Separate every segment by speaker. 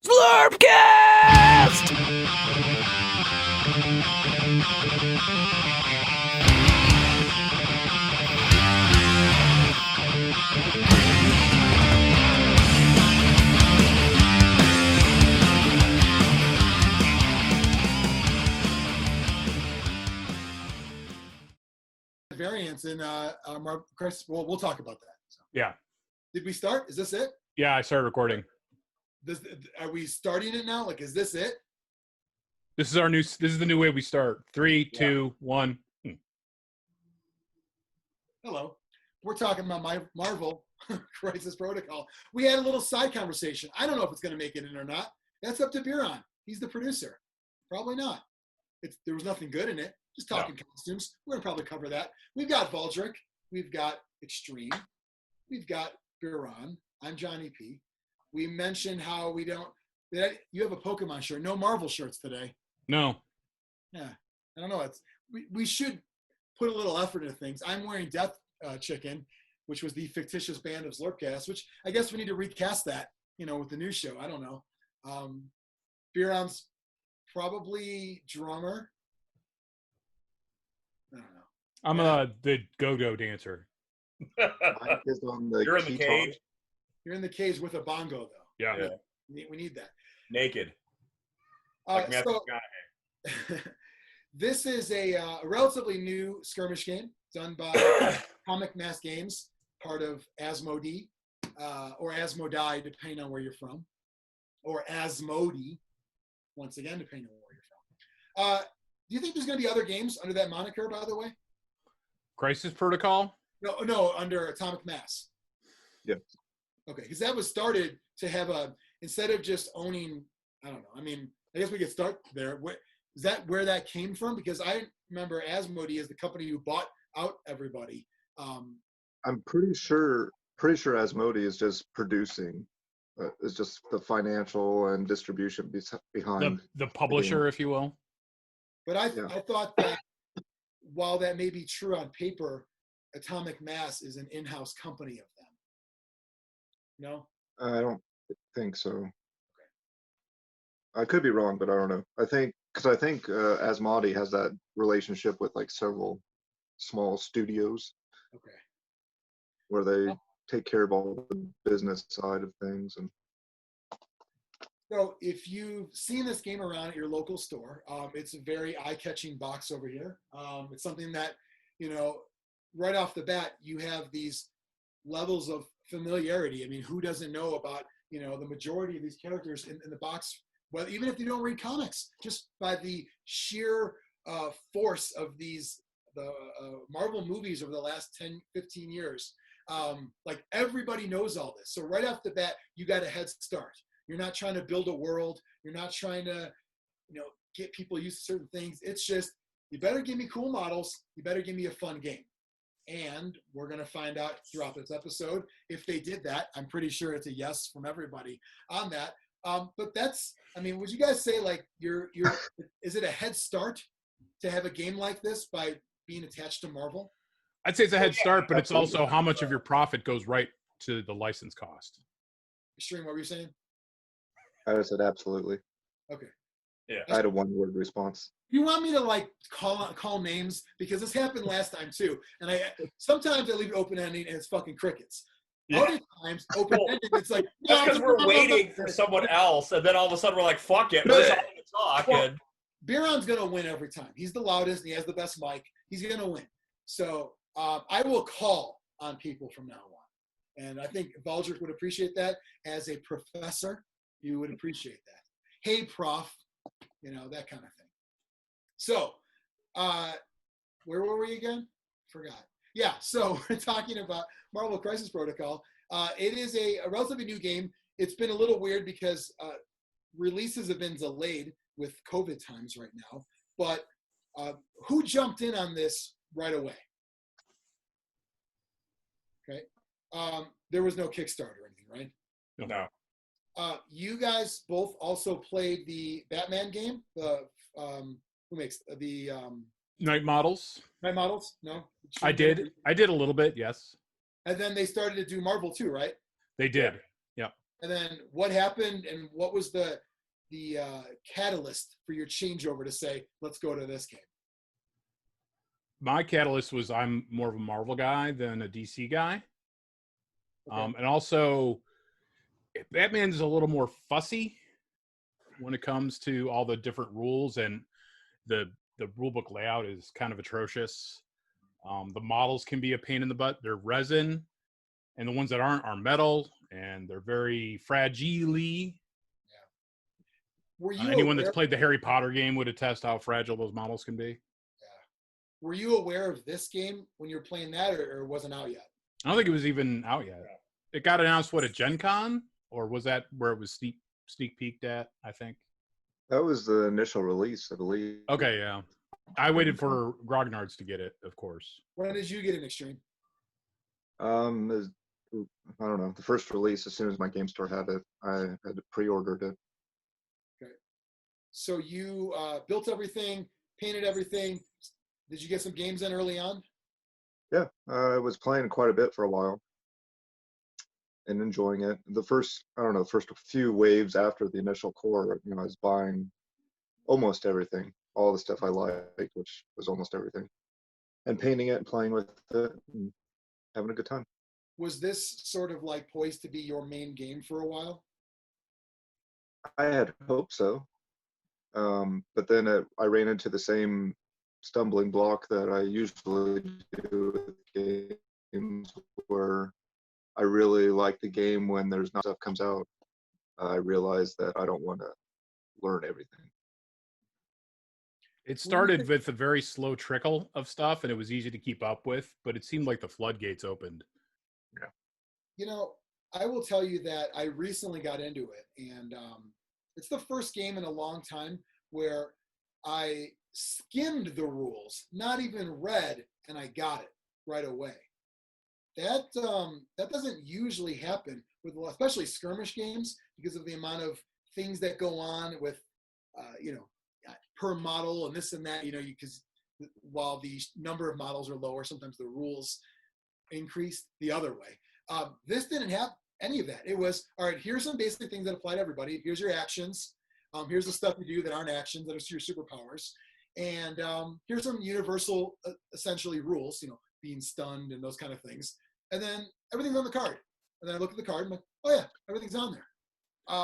Speaker 1: Zlurpcast!
Speaker 2: Variants in Chris. Well, we'll talk about that. So.
Speaker 3: Yeah.
Speaker 2: Did we start? Is this it?
Speaker 3: Yeah, I started recording.
Speaker 2: Are we starting it now? Like, is this it?
Speaker 3: This is the new way we start. 3, 2, 1.
Speaker 2: Hello. We're talking about my Marvel Crisis Protocol. We had a little side conversation. I don't know if it's going to make it in or not. That's up to Biron. He's the producer. Probably not. There was nothing good in it. Just talking costumes. We're going to probably cover that. We've got Valdric. We've got Extreme. We've got Biron. I'm Jonny P. We mentioned how we don't. You have a Pokemon shirt. No Marvel shirts today.
Speaker 3: No.
Speaker 2: Yeah. I don't know. We should put a little effort into things. I'm wearing Death Chicken, which was the fictitious band of Zlurpcast, which I guess we need to recast that, with the new show. I don't know. Biron's probably drummer. I don't know.
Speaker 3: I'm the go-go dancer.
Speaker 4: Mike is on the
Speaker 5: You're in the cage.
Speaker 2: You're in the cage with a bongo, though.
Speaker 3: Yeah.
Speaker 2: We need that.
Speaker 5: Naked. Like Matthew McConaughey.
Speaker 2: This is a relatively new skirmish game done by Mass Games, part of Asmodee, or Asmodee, depending on where you're from, or Asmodee, once again, depending on where you're from. Do you think there's going to be other games under that moniker, by the way?
Speaker 3: Crisis Protocol?
Speaker 2: No, under Atomic Mass.
Speaker 4: Yep.
Speaker 2: Okay, because that was started to have instead of just owning, I don't know, I mean, I guess we could start there. Is that where that came from? Because I remember Asmodee is the company who bought out everybody.
Speaker 4: I'm pretty sure Asmodee is just producing. It's just the financial and distribution behind
Speaker 3: the publisher, if you will.
Speaker 2: But I thought that while that may be true on paper, Atomic Mass is an in-house company of them. No?
Speaker 4: I don't think so. Okay. I could be wrong, but I don't know. I think Asmodee has that relationship with like several small studios.
Speaker 2: Okay.
Speaker 4: Where they take care of all the business side of things. And
Speaker 2: so if you've seen this game around at your local store, it's a very eye-catching box over here. It's something that, right off the bat, you have these levels of familiarity. I mean, who doesn't know about, the majority of these characters in the box, well, even if you don't read comics, just by the sheer force of the Marvel movies over the last 10, 15 years. Like everybody knows all this. So right off the bat, you got a head start. You're not trying to build a world. You're not trying to, get people used to certain things. It's just, you better give me cool models. You better give me a fun game. And we're going to find out throughout this episode if they did that. I'm pretty sure it's a yes from everybody on that. But would you guys say like is it a head start to have a game like this by being attached to Marvel?
Speaker 3: I'd say it's a head start, but it's also how much of your profit goes right to the license cost.
Speaker 2: Extreme, what were you saying?
Speaker 4: I said absolutely.
Speaker 2: Okay.
Speaker 5: Yeah.
Speaker 4: I had a one-word response.
Speaker 2: You want me to like call names? Because this happened last time too. And sometimes I leave it open-ending and it's fucking crickets.
Speaker 3: Yeah.
Speaker 2: Other times, open-ended, it's like...
Speaker 5: That's because we're waiting for someone else, and then all of a sudden we're like, fuck it, we're just going to talk.
Speaker 2: Well,
Speaker 5: and
Speaker 2: Biron's going to win every time. He's the loudest, and he has the best mic. He's going to win. So I will call on people from now on. And I think Valdric would appreciate that. As a professor, you would appreciate that. Hey, prof, that kind of thing. So where were we again? Forgot. Yeah, so we're talking about Marvel Crisis Protocol. It is a relatively new game. It's been a little weird because releases have been delayed with COVID times right now. But who jumped in on this right away? Okay. There was no Kickstarter or anything, right?
Speaker 5: no.
Speaker 2: You guys both also played the Batman game. Who makes the
Speaker 3: Night Models?
Speaker 2: Night Models? No?
Speaker 3: I did a little bit, yes.
Speaker 2: And then they started to do Marvel too, right?
Speaker 3: They did. Yeah.
Speaker 2: And then what happened, and what was the catalyst for your changeover to say, let's go to this game?
Speaker 3: My catalyst was I'm more of a Marvel guy than a DC guy.
Speaker 2: Okay.
Speaker 3: And also, Batman's a little more fussy when it comes to all the different rules, and the rule book layout is kind of atrocious. The models can be a pain in the butt. They're resin, and the ones that aren't are metal, and they're very fragile.
Speaker 2: Were you
Speaker 3: Anyone
Speaker 2: aware,
Speaker 3: that's played the Harry Potter game would attest how fragile those models can be.
Speaker 2: were you aware of this game when you were playing that, or it wasn't out yet?
Speaker 3: I don't think it was even out yet. It got announced, at Gen Con? Or was that where it was sneak peeked at, I think?
Speaker 4: That was the initial release, I believe.
Speaker 3: Okay, yeah. I waited for Grognards to get it, of course.
Speaker 2: When did you get an Extreme?
Speaker 4: I don't know. The first release, as soon as my game store had it, I had pre-ordered it.
Speaker 2: Okay. So you built everything, painted everything. Did you get some games in early on?
Speaker 4: Yeah, I was playing quite a bit for a while and enjoying it. The first few waves after the initial core, I was buying almost everything, all the stuff I liked, which was almost everything, and painting it and playing with it and having a good time.
Speaker 2: Was this sort of like poised to be your main game for a while?
Speaker 4: I had hoped so, but then I ran into the same stumbling block that I usually do with games, where I really like the game when there's not stuff comes out. I realize that I don't want to learn everything.
Speaker 3: It started with a very slow trickle of stuff, and it was easy to keep up with, but it seemed like the floodgates opened.
Speaker 4: Yeah.
Speaker 2: I will tell you that I recently got into it, and it's the first game in a long time where I skimmed the rules, not even read, and I got it right away. That doesn't usually happen with, especially skirmish games, because of the amount of things that go on with, per model and this and that. Because while the number of models are lower, sometimes the rules increase the other way. This didn't have any of that. It was, all right, here's some basic things that apply to everybody. Here's your actions. Here's the stuff you do that aren't actions, that are your superpowers. And here's some universal, essentially, rules, being stunned and those kind of things. And then everything's on the card. And then I look at the card and I'm like, oh yeah, everything's on there.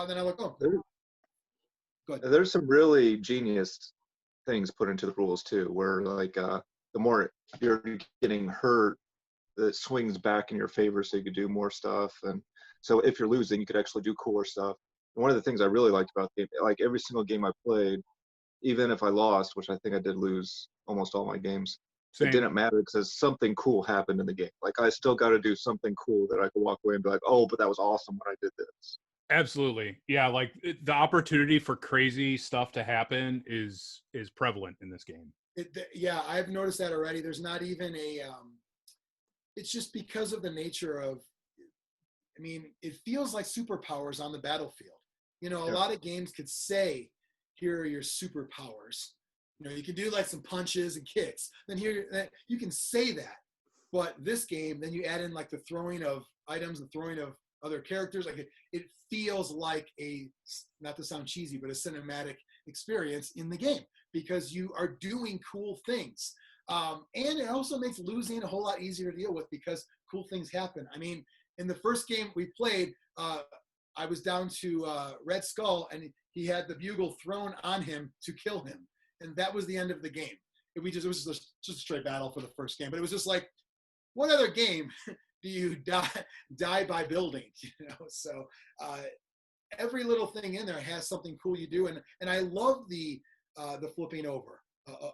Speaker 2: Then I look, oh, good.
Speaker 4: There's some really genius things put into the rules too, where like the more you're getting hurt, it swings back in your favor, so you could do more stuff. And so if you're losing, you could actually do cooler stuff. And one of the things I really liked about the game, like every single game I played, even if I lost, which I think I did lose almost all my games,
Speaker 3: Same.
Speaker 4: It didn't matter because something cool happened in the game. Like I still got to do something cool that I could walk away and be like, oh, but that was awesome when I did this.
Speaker 3: Absolutely. Yeah, like the opportunity for crazy stuff to happen is prevalent in this game.
Speaker 2: Yeah, I've noticed that already. There's not even it's just because of the nature of, it feels like superpowers on the battlefield. A lot of games could say, here are your superpowers. You can do like some punches and kicks. Then here, you can say that. But this game, then you add in like the throwing of items and throwing of other characters. Like it feels like not to sound cheesy, but a cinematic experience in the game, because you are doing cool things. And it also makes losing a whole lot easier to deal with, because cool things happen. In the first game we played, I was down to Red Skull, and he had the bugle thrown on him to kill him. And that was the end of the game. It was just a straight battle for the first game. But it was just like, what other game do you die by building? So every little thing in there has something cool you do. And I love the flipping over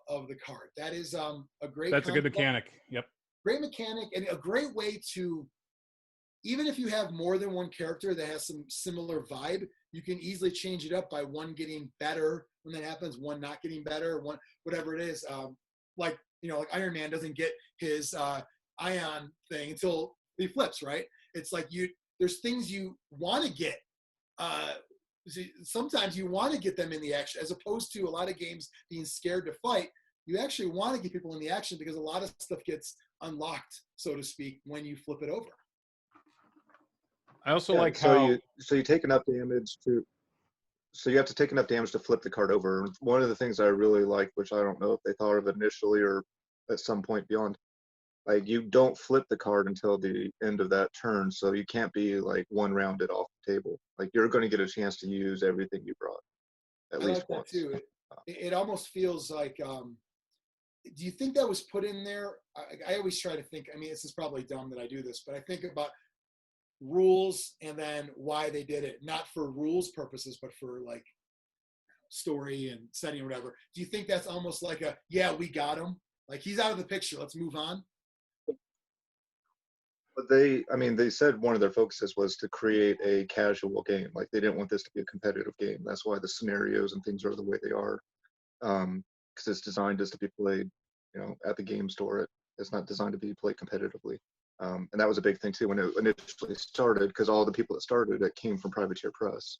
Speaker 2: of the card. That is a great
Speaker 3: That's
Speaker 2: concept.
Speaker 3: a good mechanic. Yep.
Speaker 2: Great mechanic, and a great way to, even if you have more than one character that has some similar vibe, you can easily change it up by one getting better when that happens, one not getting better, one whatever it is. Like Iron Man doesn't get his ion thing until he flips, right? It's like there's things you want to get. Sometimes you want to get them in the action, as opposed to a lot of games being scared to fight. You actually want to get people in the action, because a lot of stuff gets unlocked, so to speak, when you flip it over.
Speaker 3: I also
Speaker 4: Yeah,
Speaker 3: like
Speaker 4: so
Speaker 3: how
Speaker 4: you take enough damage to so you have to take enough damage to flip the card over. And one of the things I really like, which I don't know if they thought of initially or at some point beyond, like you don't flip the card until the end of that turn, so you can't be like one rounded off the table. Like you're going to get a chance to use everything you brought at
Speaker 2: I
Speaker 4: least
Speaker 2: like that
Speaker 4: once.
Speaker 2: too. It almost feels like. Do you think that was put in there? I always try to think. I mean, this is probably dumb that I do this, but I think about rules and then why they did it, not for rules purposes, but for like story and setting or whatever. Do you think that's almost like yeah, we got him, like he's out of the picture, let's move on?
Speaker 4: But they said one of their focuses was to create a casual game. Like they didn't want this to be a competitive game. That's why the scenarios and things are the way they are. Because it's designed just to be played, at the game store. It's not designed to be played competitively. And that was a big thing too when it initially started, because all the people that started it came from Privateer Press.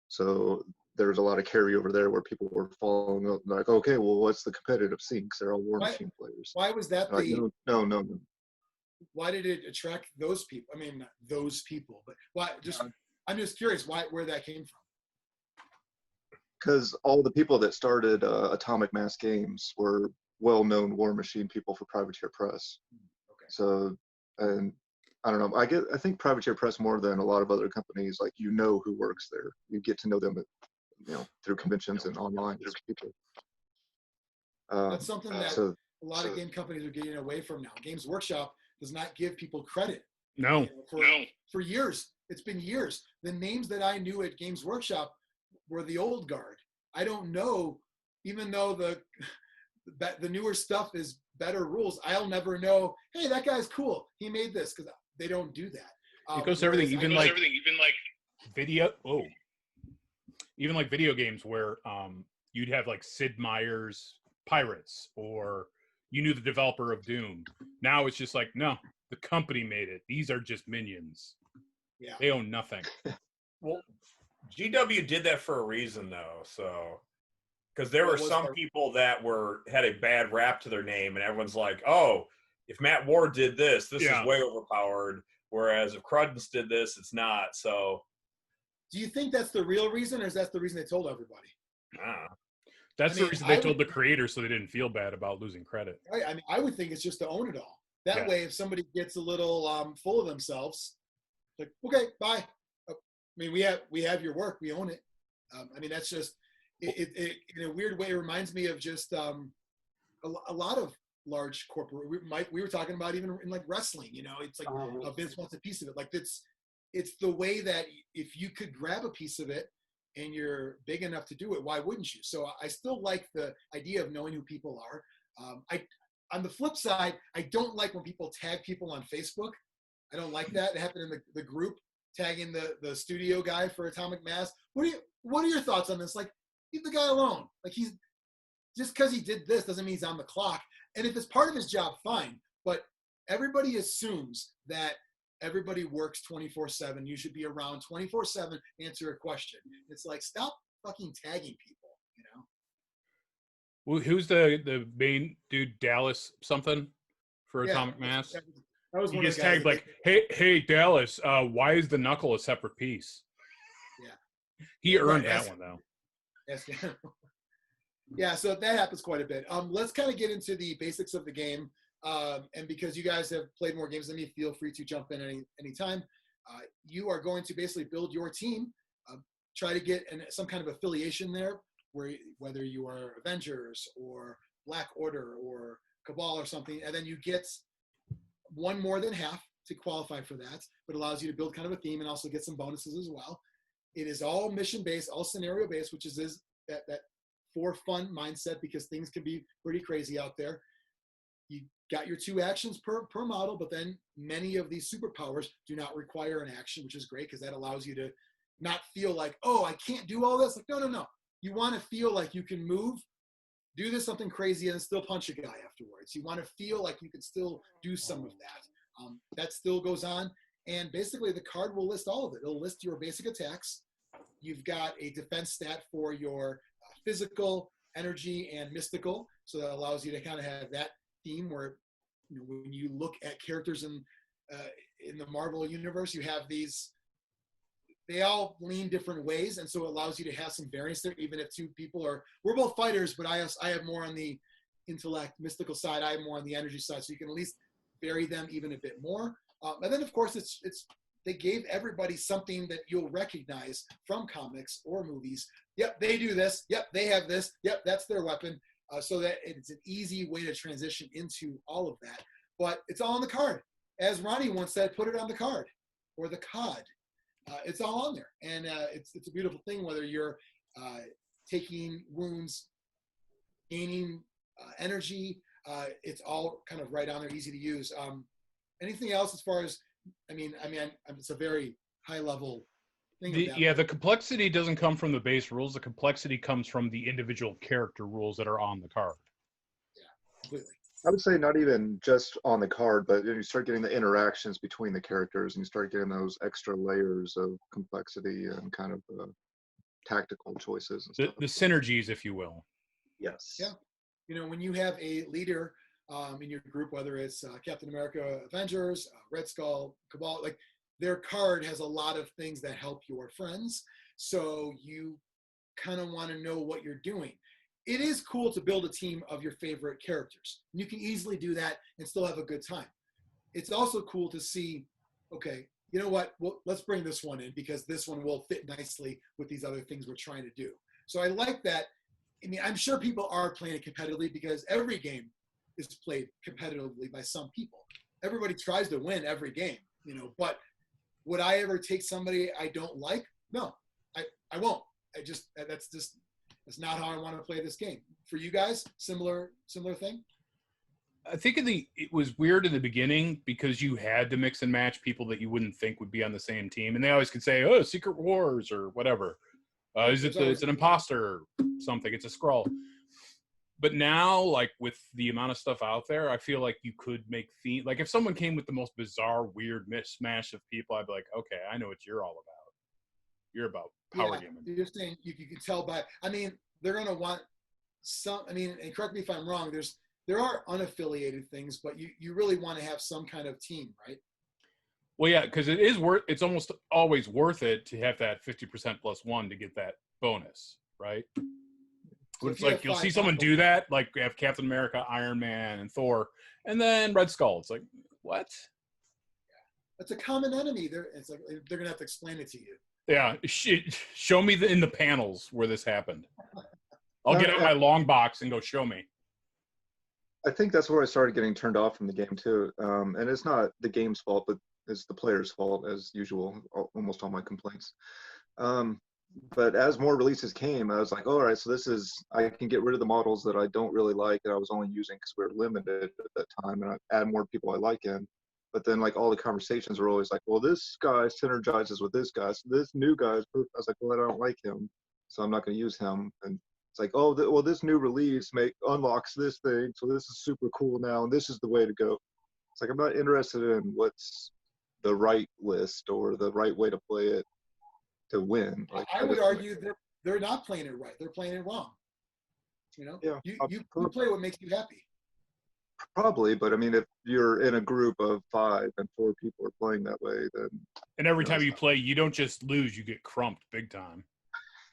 Speaker 4: So there was a lot of carryover there where people were following up like, okay, well, what's the competitive scene? Because they're all War Machine players.
Speaker 2: Why was that
Speaker 4: like, no.
Speaker 2: Why did it attract those people? I mean, not those people, but why? I'm just curious where that came from.
Speaker 4: Because all the people that started Atomic Mass Games were well-known War Machine people for Privateer Press.
Speaker 2: Okay.
Speaker 4: So, and I don't know. I think Privateer Press more than a lot of other companies. Like who works there. You get to know them, through conventions and online. People.
Speaker 2: That's something that a lot of game companies are getting away from now. Games Workshop does not give people credit.
Speaker 3: no.
Speaker 2: For years, it's been years. The names that I knew at Games Workshop were the old guard. I don't know, even though the newer stuff is better rules, I'll never know, hey, that guy's cool, he made this, because they don't do that.
Speaker 3: It goes to everything, even like video. Oh, even like video games where you'd have like Sid Meier's Pirates, or you knew the developer of Doom. Now it's just like, no, the company made it. These are just minions.
Speaker 2: Yeah,
Speaker 3: they own nothing.
Speaker 5: Well, GW did that for a reason, though. So, because there were some people that had a bad rap to their name, and everyone's like, "Oh, if Matt Ward did this, this is way overpowered." Whereas if Cruddens did this, it's not. So,
Speaker 2: do you think that's the real reason, or is that the reason they told everybody?
Speaker 3: That's the reason they told the creators, so they didn't feel bad about losing credit.
Speaker 2: Right. I mean, I would think it's just to own it all. That way, if somebody gets a little full of themselves, like, okay, bye. I mean, we have your work, we own it. I mean, that's just it in a weird way. It reminds me of just a lot of large corporate. We were talking about even in like wrestling. It's like Vince wants a piece of it. Like it's the way that if you could grab a piece of it and you're big enough to do it, why wouldn't you? So I still like the idea of knowing who people are. On the flip side, I don't like when people tag people on Facebook. I don't like that. It happened in the group, tagging the studio guy for Atomic Mass. What are your thoughts on this? Like, leave the guy alone. Like, he's just because he did this doesn't mean he's on the clock. And if it's part of his job, fine. But everybody assumes that everybody works 24/7. You should be around 24/7, answer a question. It's like, stop fucking tagging people,
Speaker 3: Well, who's the main dude, Dallas something for Atomic Mass?
Speaker 2: That was
Speaker 3: he
Speaker 2: one
Speaker 3: gets
Speaker 2: of the guys
Speaker 3: tagged like, hey, Dallas, why is the knuckle a separate piece?
Speaker 2: Yeah.
Speaker 3: He earned that one, though.
Speaker 2: Yes. Yeah, so that happens quite a bit. Let's kind of get into the basics of the game. And because you guys have played more games than me, feel free to jump in anytime. You are going to basically build your team, try to get some kind of affiliation there, whether you are Avengers or Black Order or Cabal or something, and then you get one more than half to qualify for that, but allows you to build kind of a theme and also get some bonuses as well. It is all mission-based, all scenario-based, which is that for fun mindset, because things can be pretty crazy out there. You got your 2 actions per model, but then many of these superpowers do not require an action, which is great because that allows you to not feel like, oh, I can't do all this. Like, no. You want to feel like you can move, do this something crazy, and still punch a guy afterwards. You want to feel like you can still do some of that. That still goes on. And basically, the card will list all of it. It'll list your basic attacks. You've got a defense stat for your physical, energy, and mystical. So that allows you to kind of have that theme where, when you look at characters in the Marvel universe, you have these they all lean different ways, and so it allows you to have some variance there, even if two people we're both fighters, but I have more on the intellect, mystical side, I have more on the energy side, so you can at least vary them even a bit more. And then, of course, it's they gave everybody something that you'll recognize from comics or movies. Yep, they do this. Yep, they have this. Yep, that's their weapon. So that it's an easy way to transition into all of that. But it's all on the card. As Ronnie once said, put it on the card or the cod. It's all on there. And it's a beautiful thing, whether you're taking wounds, gaining energy. It's all kind of right on there, easy to use. Anything else as far as, it's a very high level thing.
Speaker 3: The complexity doesn't come from the base rules. The complexity comes from the individual character rules that are on the card.
Speaker 2: Yeah, completely.
Speaker 4: I would say not even just on the card, but you start getting the interactions between the characters, and you start getting those extra layers of complexity and kind of tactical choices and stuff.
Speaker 3: The synergies, if you will.
Speaker 4: Yes.
Speaker 2: Yeah. When you have a leader in your group, whether it's Captain America, Avengers, Red Skull, Cabal, like their card has a lot of things that help your friends. So you kind of want to know what you're doing. It is cool to build a team of your favorite characters. You can easily do that and still have a good time. It's also cool to see, okay, you know what? Well, let's bring this one in because this one will fit nicely with these other things we're trying to do. So I like that. I'm sure people are playing it competitively because every game is played competitively by some people. Everybody tries to win every game, but would I ever take somebody I don't like? No, I won't. That's not how I want to play this game. For you guys, similar thing?
Speaker 3: I think it was weird in the beginning because you had to mix and match people that you wouldn't think would be on the same team. And they always could say, oh, Secret Wars or whatever. It's an imposter or something. It's a Skrull. But now, like with the amount of stuff out there, I feel like you could make like if someone came with the most bizarre, weird mishmash of people, I'd be like, okay, I know what you're all about. You're about power gaming.
Speaker 2: You're saying you can tell by, they're going to want some, and correct me if I'm wrong, there are unaffiliated things, but you really want to have some kind of team, right?
Speaker 3: Well, yeah, because it's almost always worth it to have that 50% plus one to get that bonus, right? So it's like you'll see someone do that, like we have Captain America, Iron Man, and Thor, and then Red Skull. It's like, what?
Speaker 2: It's a common enemy. They're going to have to explain it to you.
Speaker 3: Yeah, show me in the panels where this happened. I'll get out my long box and go show me.
Speaker 4: I think that's where I started getting turned off from the game too. And it's not the game's fault, but it's the player's fault as usual. Almost all my complaints. But as more releases came, I was like, all right, so I can get rid of the models that I don't really like that I was only using because we were limited at that time, and I add more people I like in. But then, like, all the conversations were always like, well, this guy synergizes with this guy. So this new guy, I was like, well, I don't like him, so I'm not going to use him. And it's like, oh, well, this new release unlocks this thing, so this is super cool now, and this is the way to go. It's like, I'm not interested in what's the right list or the right way to play it to win. Like,
Speaker 2: I would argue that they're not playing it right. They're playing it wrong.
Speaker 4: Yeah,
Speaker 2: you play what makes you happy.
Speaker 4: Probably, but if you're in a group of 5 and 4 people are playing that way, then...
Speaker 3: And every time you play, you don't just lose, you get crumped big time.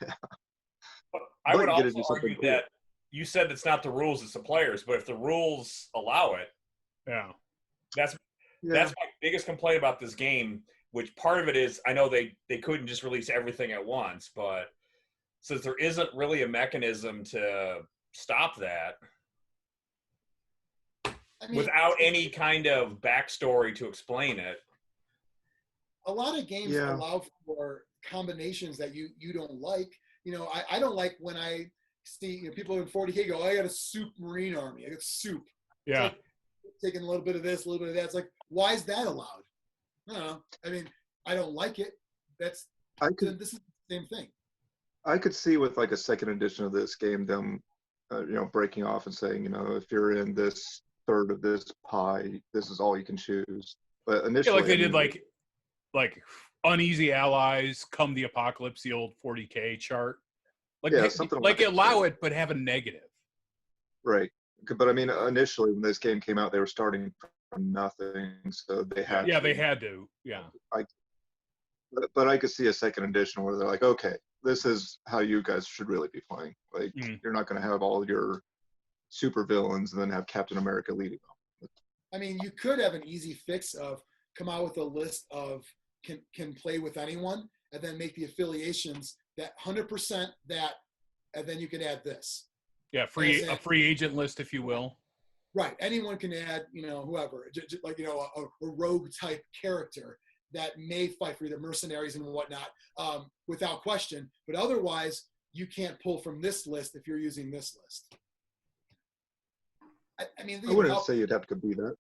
Speaker 5: Yeah. But I would also argue that you said it's not the rules, it's the players, but if the rules allow it, that's my biggest complaint about this game, which part of it is I know they couldn't just release everything at once, but since there isn't really a mechanism to stop that, without any kind of backstory to explain it.
Speaker 2: A lot of games allow for combinations that you don't like. I don't like when I see people in 40K go, I got a soup Marine army. I got soup.
Speaker 3: Yeah.
Speaker 2: Like, taking a little bit of this, a little bit of that. It's like, why is that allowed? I don't know. I don't like it. This is the same thing.
Speaker 4: I could see with like a second edition of this game, them, breaking off and saying, if you're in this third of this pie, this is all you can choose. But initially,
Speaker 3: like they did like uneasy allies come the apocalypse, the old 40K chart. Something like allow it, but have a negative.
Speaker 4: Right. But initially when this game came out, they were starting from nothing, so they had.
Speaker 3: Yeah, they had to. Yeah.
Speaker 4: but I could see a second edition where they're like, okay, this is how you guys should really be playing. Like, you're not going to have all your super villains and then have Captain America leading them.
Speaker 2: I mean, you could have an easy fix of come out with a list of can play with anyone, and then make the affiliations that 100% that, and then you can add this.
Speaker 3: Yeah, a free agent list, if you will.
Speaker 2: Right. Anyone can add, whoever, like, a rogue type character that may fight for the mercenaries and whatnot, without question. But otherwise, you can't pull from this list if you're using this list. I mean,
Speaker 4: I wouldn't say you'd have to be that.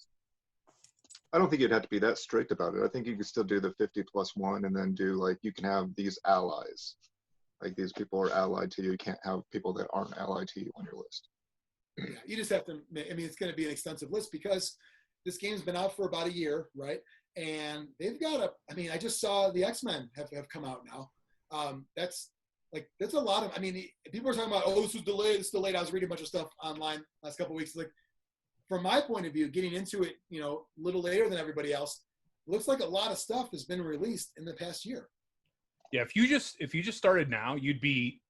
Speaker 4: I don't think you'd have to be that strict about it. I think you could still do the 50+1 and then do, like, you can have these allies. Like, these people are allied to you. You can't have people that aren't allied to you on your list.
Speaker 2: Yeah, you just have to, I mean, it's going to be an extensive list because this game's been out for about a year, right? And they've got I just saw the X-Men have come out now. That's a lot of, I mean, people are talking about, this is delayed, it's delayed. I was reading a bunch of stuff online last couple of weeks. Like, from my point of view, getting into it, a little later than everybody else, looks like a lot of stuff has been released in the past year.
Speaker 3: Yeah, if you just started now, you'd be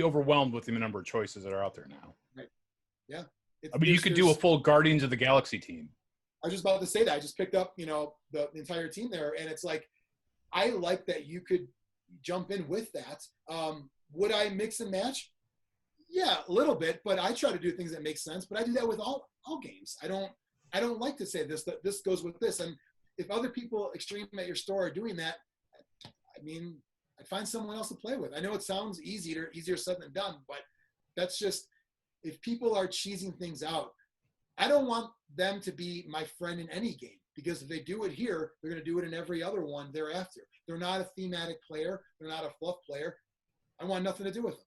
Speaker 3: overwhelmed with the number of choices that are out there now.
Speaker 2: Right. Yeah.
Speaker 3: I mean, you could do a full Guardians of the Galaxy team.
Speaker 2: I was just about to say that. I just picked up, the entire team there, and it's like, I like that you could jump in with that. Would I mix and match? Yeah, a little bit, but I try to do things that make sense. But I do that with all games. I don't like to say that this goes with this. And if other people extreme at your store are doing that, I mean, I'd find someone else to play with. I know it sounds easier said than done, but that's just, if people are cheesing things out, I don't want them to be my friend in any game, because if they do it here, they're going to do it in every other one thereafter. They're not a thematic player. They're not a fluff player. I want nothing to do with them.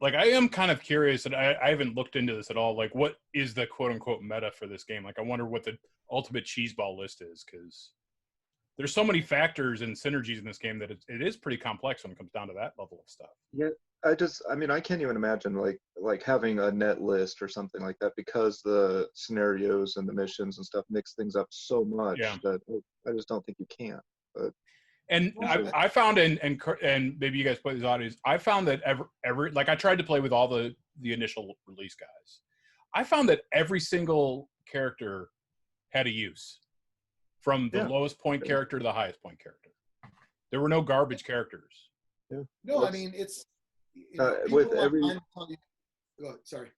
Speaker 3: Like, I am kind of curious, and I haven't looked into this at all. Like, what is the quote-unquote meta for this game? Like, I wonder what the ultimate cheeseball list is, because there's so many factors and synergies in this game that it is pretty complex when it comes down to that level of stuff.
Speaker 4: Yeah, I can't even imagine like having a net list or something like that, because the scenarios and the missions and stuff mix things up so much that I just don't think you can. But
Speaker 3: and I found, and maybe you guys play these audios, I found that every like, I tried to play with all the initial release guys. I found that every single character had a use, from the lowest point character to the highest point character. There were no garbage characters.
Speaker 4: Yeah.
Speaker 2: No, I mean, it's
Speaker 4: with every.
Speaker 2: Sorry.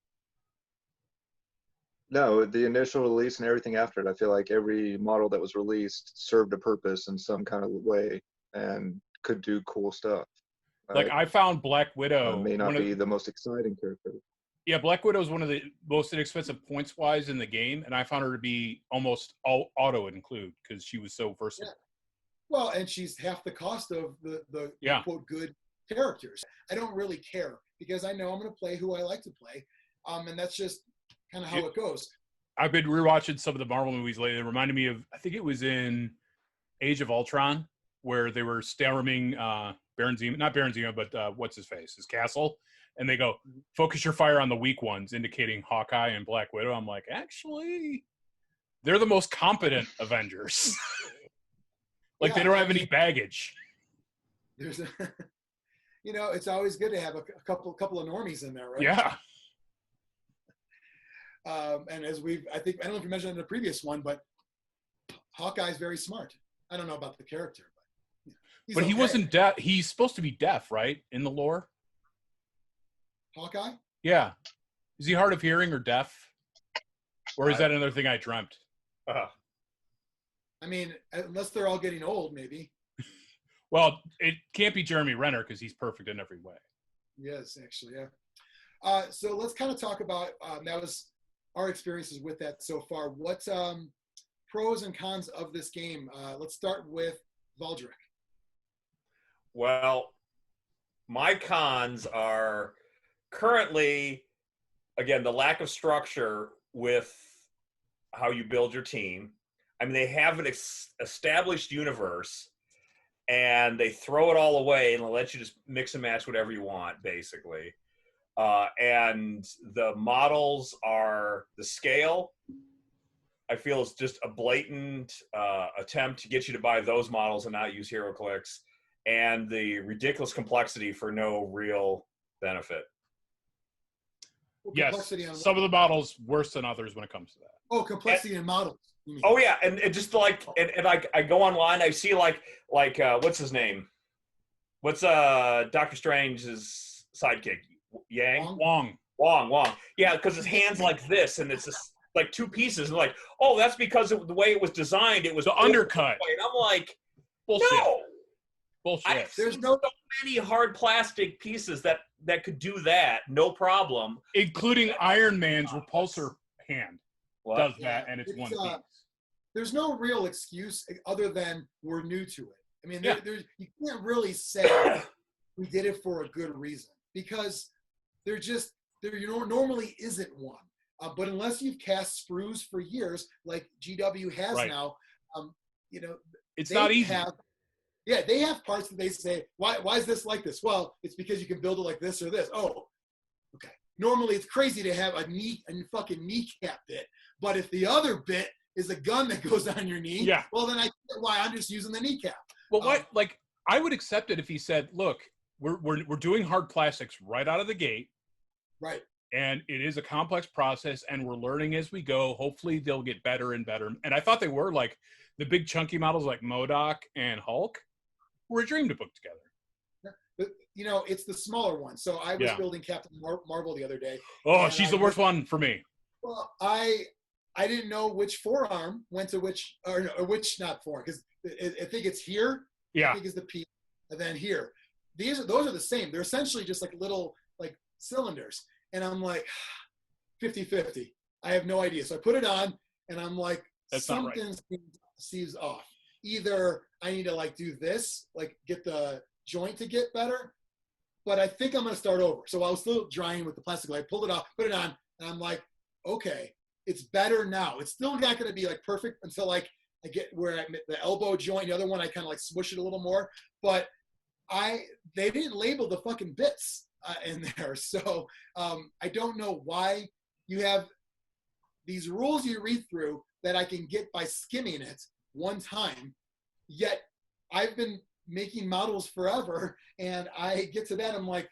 Speaker 4: No, the initial release and everything after it, I feel like every model that was released served a purpose in some kind of way and could do cool stuff.
Speaker 3: Like, I found Black Widow
Speaker 4: may not be the most exciting character.
Speaker 3: Yeah, Black Widow is one of the most inexpensive points-wise in the game, and I found her to be almost all auto-include because she was so versatile.
Speaker 2: Yeah. Well, and she's half the cost of the quote good characters. I don't really care, because I know I'm going to play who I like to play, and that's just kind of how it goes.
Speaker 3: I've been rewatching some of the Marvel movies lately. It reminded me of, I think it was in Age of Ultron, where they were storming Baron Zemo, not Baron Zemo, but what's his face, his castle, and they go, focus your fire on the weak ones, indicating Hawkeye and Black Widow. I'm like, actually, they're the most competent Avengers. Like, they don't have any baggage.
Speaker 2: There's it's always good to have a couple of normies in there, right?
Speaker 3: Yeah.
Speaker 2: And as I don't know if you mentioned in the previous one, but Hawkeye's very smart. I don't know about the character,
Speaker 3: but he wasn't deaf. He's supposed to be deaf, right? In the lore?
Speaker 2: Hawkeye?
Speaker 3: Yeah. Is he hard of hearing or deaf? Or is that another thing I dreamt?
Speaker 2: I mean, unless they're all getting old, maybe.
Speaker 3: Well, it can't be Jeremy Renner because he's perfect in every way.
Speaker 2: Yes, actually, yeah. So let's kind of talk about, that was our experiences with that so far. What pros and cons of this game? Let's start with Valdric.
Speaker 5: Well, my cons are currently, again, the lack of structure with how you build your team. I mean, they have an established universe, and they throw it all away and let you just mix and match whatever you want, basically. And the models are the scale I feel is just a blatant attempt to get you to buy those models and not use HeroClix, and the ridiculous complexity for no real benefit.
Speaker 3: Yes, some of the models worse than others when it comes to that.
Speaker 2: Oh, complexity in models.
Speaker 5: Oh yeah, and just like and I go online, I see like what's his name? What's Doctor Strange's sidekick? Yang? Wong. Yeah, because his hand's like this, and it's just like two pieces, and like, oh, that's because of the way it was designed. It was
Speaker 3: the undercut.
Speaker 5: And I'm like,
Speaker 3: bullshit.
Speaker 5: No.
Speaker 3: Bullshit.
Speaker 5: There's so many hard plastic pieces that could do that, no problem.
Speaker 3: Including Iron Man's repulsor hand does that, and it's one piece.
Speaker 2: There's no real excuse other than we're new to it. I mean, you can't really say we did it for a good reason, because there normally isn't one. But unless you've cast sprues for years, like GW has now,
Speaker 3: it's not easy.
Speaker 2: They have parts that they say, why is this like this? Well, it's because you can build it like this or this. Oh, okay. Normally it's crazy to have a fucking kneecap bit, but if the other bit is a gun that goes on your knee, well then I get why I'm just using the kneecap.
Speaker 3: Well, like I would accept it if he said, look, we're doing hard plastics right out of the gate.
Speaker 2: Right.
Speaker 3: And it is a complex process, and we're learning as we go. Hopefully they'll get better and better. And I thought they were, like, the big chunky models like MODOK and Hulk were a dream to put together.
Speaker 2: But, it's the smaller one. So I was building Captain Marvel the other day.
Speaker 3: Oh, she's the worst one for me.
Speaker 2: Well, I didn't know which forearm went to which, or which, not forearm, because I think it's here.
Speaker 3: Yeah.
Speaker 2: I think it's the P, and then here. Those are the same. They're essentially just like little, like, cylinders. And I'm like, 50-50. I have no idea. So I put it on, and I'm like, something seems off. Either I need to, like, do this, like, get the joint to get better, but I think I'm going to start over. So I was still drying with the plastic. I pulled it off, put it on, and I'm like, okay, it's better now. It's still not going to be, like, perfect until, like, I get where the elbow joint. The other one, I kind of, like, smush it a little more. But they didn't label the fucking bits in there. So I don't know why you have these rules you read through that I can get by skimming it one time, yet I've been making models forever, and I get to that, I'm like,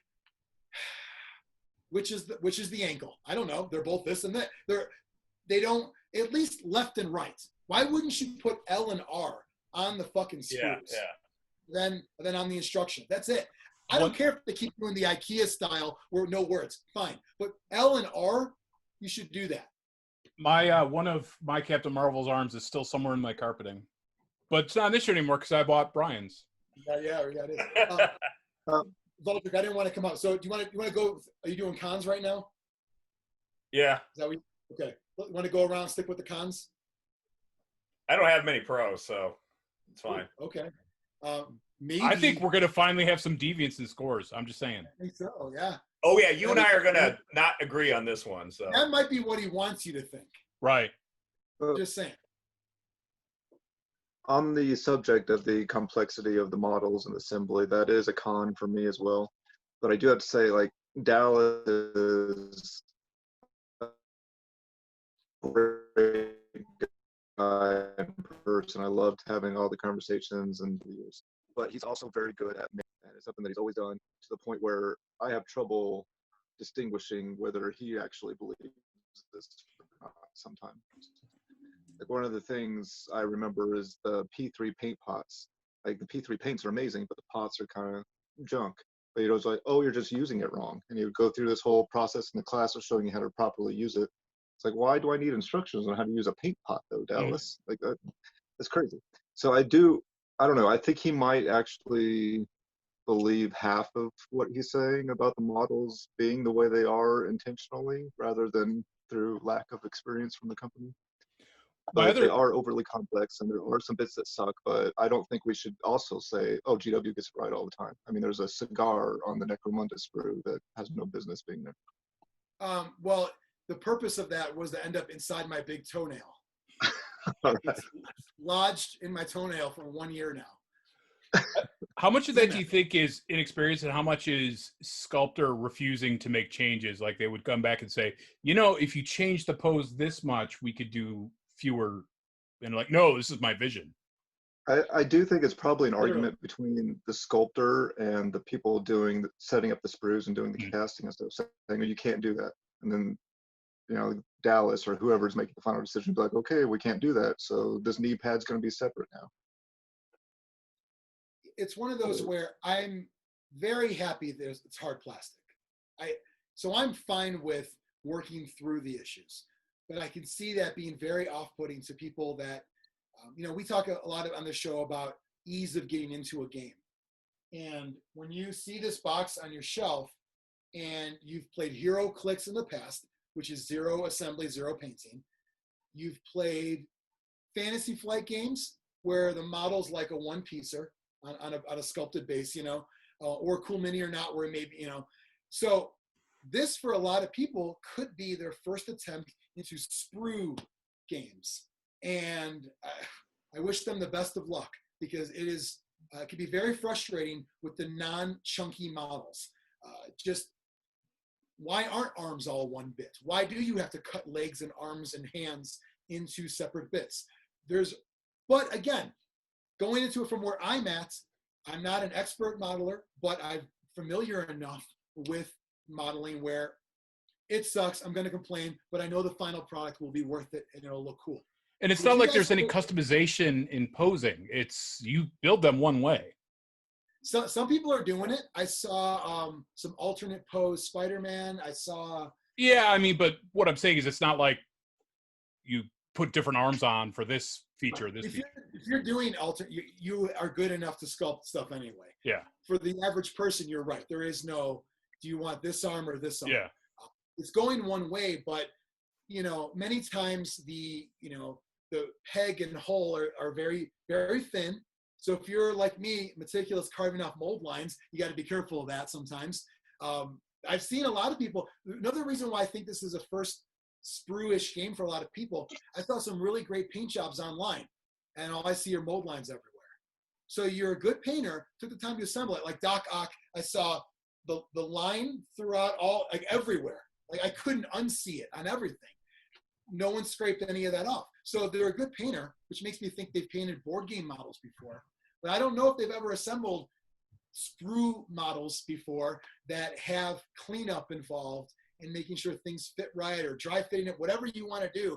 Speaker 2: which is the ankle? I don't know. They're both this and that. They don't, at least left and right. Why wouldn't you put L and R on the fucking screws? Then on the instruction. That's it. I don't care if they keep doing the IKEA style where no words. Fine. But L and R, you should do that.
Speaker 3: My one of my Captain Marvel's arms is still somewhere in my carpeting. But it's not an issue anymore because I bought Brian's.
Speaker 2: Yeah, it is. Valdric, I didn't want to come out. So do you want to go? Are you doing cons right now?
Speaker 5: Yeah.
Speaker 2: Is that okay. You want to go around and stick with the cons?
Speaker 5: I don't have many pros, so it's fine.
Speaker 2: Okay. Maybe.
Speaker 3: I think we're going to finally have some deviance in scores. I'm just saying.
Speaker 2: I think so, yeah.
Speaker 5: Oh, yeah, you and I are going to not agree on this one. So
Speaker 2: that might be what he wants you to think.
Speaker 3: Right.
Speaker 2: Just saying.
Speaker 4: On the subject of the complexity of the models and assembly, that is a con for me as well. But I do have to say, like, Dallas is a great guy in person. I loved having all the conversations and videos. But he's also very good at making, and it's something that he's always done, to the point where I have trouble distinguishing whether he actually believes this or not sometimes. Like, one of the things I remember is the P3 paint pots. Like, the P3 paints are amazing, but the pots are kind of junk. But he was like, oh, you're just using it wrong. And he would go through this whole process in the class of showing you how to properly use it. It's like, why do I need instructions on how to use a paint pot, though, Dallas? Like, that's crazy. So I don't know. I think he might actually believe half of what he's saying about the models being the way they are intentionally, rather than through lack of experience from the company. But they are overly complex, and there are some bits that suck, but I don't think we should also say, oh, GW gets it right all the time. I mean, there's a cigar on the Necromunda sprue that has no business being there.
Speaker 2: Well, the purpose of that was to end up inside my big toenail.
Speaker 4: Right.
Speaker 2: It's lodged in my toenail for 1 year now.
Speaker 3: How much of that do you think is inexperience, and how much is sculptor refusing to make changes? Like, they would come back and say, if you change the pose this much, we could do fewer, and like, no, this is my vision.
Speaker 4: I do think it's probably an argument between the sculptor and the people setting up the sprues and doing the casting and stuff, saying you can't do that. And then, Dallas or whoever's making the final decision be like, okay, we can't do that. So this knee pad's going to be separate now.
Speaker 2: It's one of those where I'm very happy it's hard plastic. So I'm fine with working through the issues, but I can see that being very off-putting to people that, we talk a lot on the show about ease of getting into a game. And when you see this box on your shelf and you've played Hero Clicks in the past, which is 0 assembly, 0 painting, you've played Fantasy Flight games where the model's like a one-piecer on a sculpted base, or Cool Mini or not, where maybe, So this, for a lot of people, could be their first attempt into sprue games. And I wish them the best of luck, because it can be very frustrating with the non-chunky models. Just why aren't arms all one bit? Why do you have to cut legs and arms and hands into separate bits? But again, going into it from where I'm at, I'm not an expert modeler, but I'm familiar enough with modeling where it sucks, I'm going to complain, but I know the final product will be worth it and it'll look cool.
Speaker 3: And it's not like there's any customization in posing. It's you build them one way.
Speaker 2: So some people are doing it. I saw some alternate pose Spider-Man. I saw.
Speaker 3: Yeah, I mean, but what I'm saying is it's not like you put different arms on for this feature. If
Speaker 2: you're doing you are good enough to sculpt stuff anyway.
Speaker 3: Yeah.
Speaker 2: For the average person, you're right. There is no, do you want this arm or this arm?
Speaker 3: Yeah.
Speaker 2: It's going one way, but many times the peg and hole are very, very thin. So if you're like me, meticulous carving off mold lines, you got to be careful of that sometimes. I've seen a lot of people. Another reason why I think this is a first sprue-ish game for a lot of people, I saw some really great paint jobs online, and all I see are mold lines everywhere. So you're a good painter, took the time to assemble it. Like Doc Ock, I saw the line throughout everywhere. Like I couldn't unsee it on everything. No one scraped any of that off. So they're a good painter, which makes me think they've painted board game models before. But I don't know if they've ever assembled sprue models before that have cleanup involved in making sure things fit right or dry fitting it, whatever you want to do.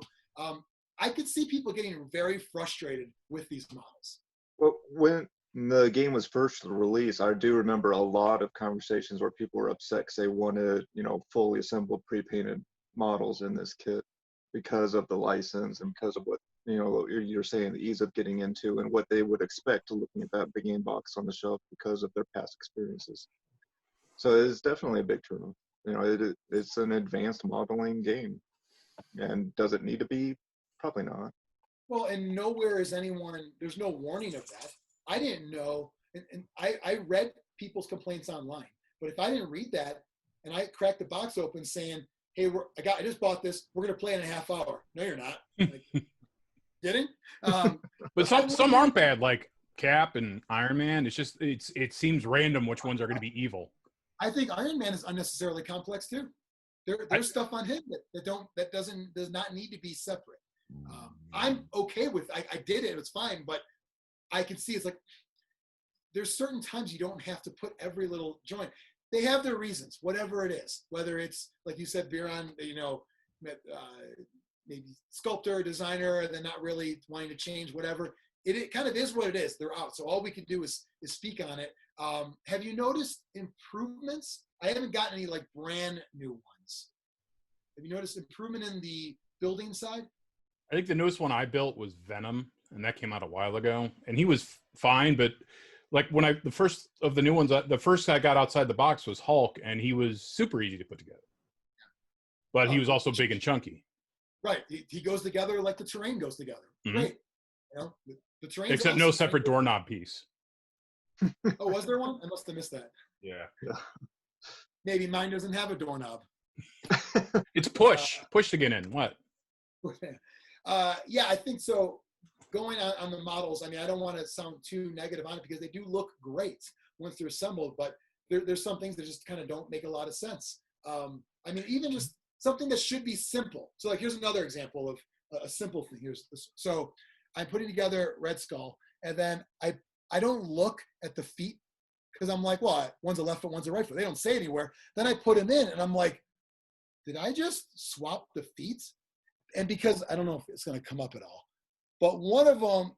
Speaker 2: I could see people getting very frustrated with these models.
Speaker 4: Well, when the game was first released, I do remember a lot of conversations where people were upset because they wanted, fully assembled pre-painted models in this kit because of the license and because of what, you're saying, the ease of getting into and what they would expect looking at that big game box on the shelf because of their past experiences. So it's definitely a big turn. It's an advanced modeling game. And does it need to be? Probably not.
Speaker 2: Well, and nowhere is there's no warning of that. I didn't know, and I read people's complaints online, but if I didn't read that and I cracked the box open saying, hey, I just bought this, we're going to play in a half hour. No, you're not. Like, kidding?
Speaker 3: But some aren't bad, like Cap and Iron Man. It's just, it seems random which ones are going to be evil.
Speaker 2: I think Iron Man is unnecessarily complex too. There's stuff on him that does not need to be separate. I'm okay with, I did it, it's fine, but I can see it's like, there's certain times you don't have to put every little joint. They have their reasons, whatever it is, whether it's, like you said, Biron, maybe sculptor, designer, and then not really wanting to change, whatever. It kind of is what it is. They're out. So all we can do is speak on it. Have you noticed improvements? I haven't gotten any like brand new ones. Have you noticed improvement in the building side?
Speaker 3: I think the newest one I built was Venom, and that came out a while ago. And he was fine, but like the first of the new ones, the first I got outside the box was Hulk, and he was super easy to put together. But he was also big and chunky.
Speaker 2: Right. He goes together like the terrain goes together.
Speaker 3: Mm-hmm.
Speaker 2: Great. The terrain.
Speaker 3: Except no separate doorknob piece.
Speaker 2: Oh, was there one? I must have missed that.
Speaker 3: Yeah.
Speaker 2: Maybe mine doesn't have a doorknob.
Speaker 3: It's push to get in. What?
Speaker 2: Yeah, I think so. Going on the models, I mean, I don't want to sound too negative on it because they do look great once they're assembled, but there's some things that just kind of don't make a lot of sense. I mean, even just something that should be simple. So like, here's another example of a simple thing. Here's this. So I'm putting together Red Skull, and then I don't look at the feet because I'm like, well, one's a left foot, one's a right foot. They don't say anywhere. Then I put them in, and I'm like, did I just swap the feet? And because I don't know if it's going to come up at all, but one of them,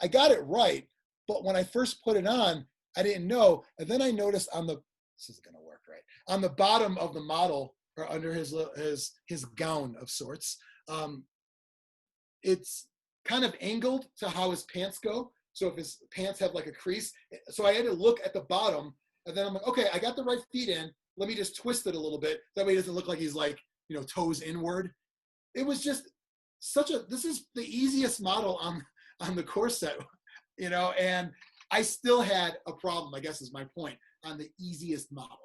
Speaker 2: I got it right. But when I first put it on, I didn't know. And then I noticed this isn't going to work right, on the bottom of the model, or under his gown of sorts, it's kind of angled to how his pants go. So if his pants have like a crease, so I had to look at the bottom, and then I'm like, okay, I got the right feet in. Let me just twist it a little bit. That way it doesn't look like he's like, toes inward. It was just this is the easiest model on the core set, and I still had a problem, I guess is my point, on the easiest model.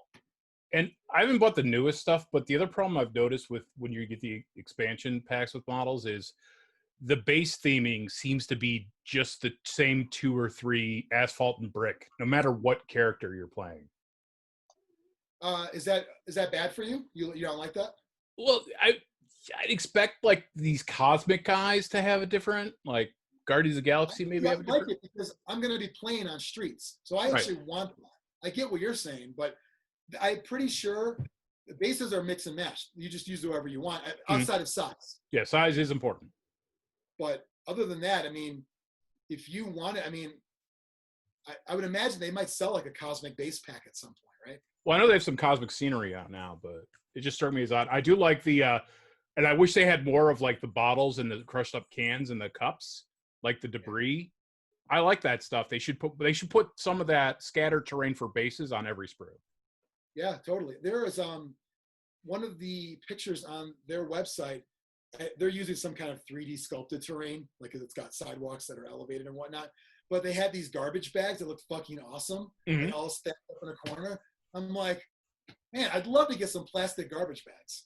Speaker 3: And I haven't bought the newest stuff, but the other problem I've noticed with when you get the expansion packs with models is the base theming seems to be just the same 2 or 3 asphalt and brick, no matter what character you're playing.
Speaker 2: Is that bad for you? You don't like that?
Speaker 3: Well, I'd expect like these cosmic guys to have a different, like Guardians of the Galaxy maybe have a different.
Speaker 2: I like it because I'm going to be playing on streets, so I actually want that. I get what you're saying, but I'm pretty sure the bases are mix and match. You just use whoever you want outside of size.
Speaker 3: Yeah, size is important.
Speaker 2: But other than that, I mean, if you want it, I mean, I would imagine they might sell like a cosmic base pack at some point, right?
Speaker 3: Well, I know they have some cosmic scenery out now, but it just struck me as odd. I do like the, and I wish they had more of like the bottles and the crushed up cans and the cups, like the debris. I like that stuff. They should put some of that scattered terrain for bases on every sprue.
Speaker 2: Yeah, totally. There is one of the pictures on their website. They're using some kind of 3D sculpted terrain, like it's got sidewalks that are elevated and whatnot. But they had these garbage bags that look fucking awesome, and all stacked up in a corner. I'm like, man, I'd love to get some plastic garbage bags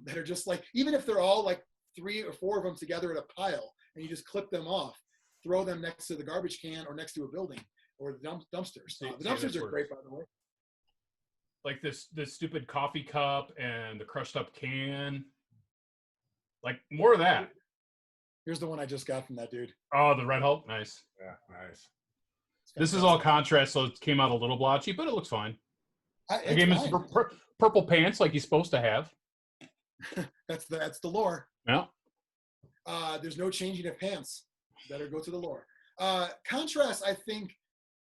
Speaker 2: that are just like, even if they're all like 3 or 4 of them together in a pile, and you just clip them off, throw them next to the garbage can or next to a building or the dumpsters. The dumpsters are great, by the way.
Speaker 3: Like this stupid coffee cup and the crushed up can. Like more of that.
Speaker 2: Here's the one I just got from that dude.
Speaker 3: Oh, the Red Hulk. Nice.
Speaker 5: Yeah, nice.
Speaker 3: This is all contrast, so it came out a little blotchy, but it looks fine. I gave him purple pants like he's supposed to have.
Speaker 2: That's the lore.
Speaker 3: Yeah.
Speaker 2: There's no changing of pants. Better go to the lore. Contrast, I think,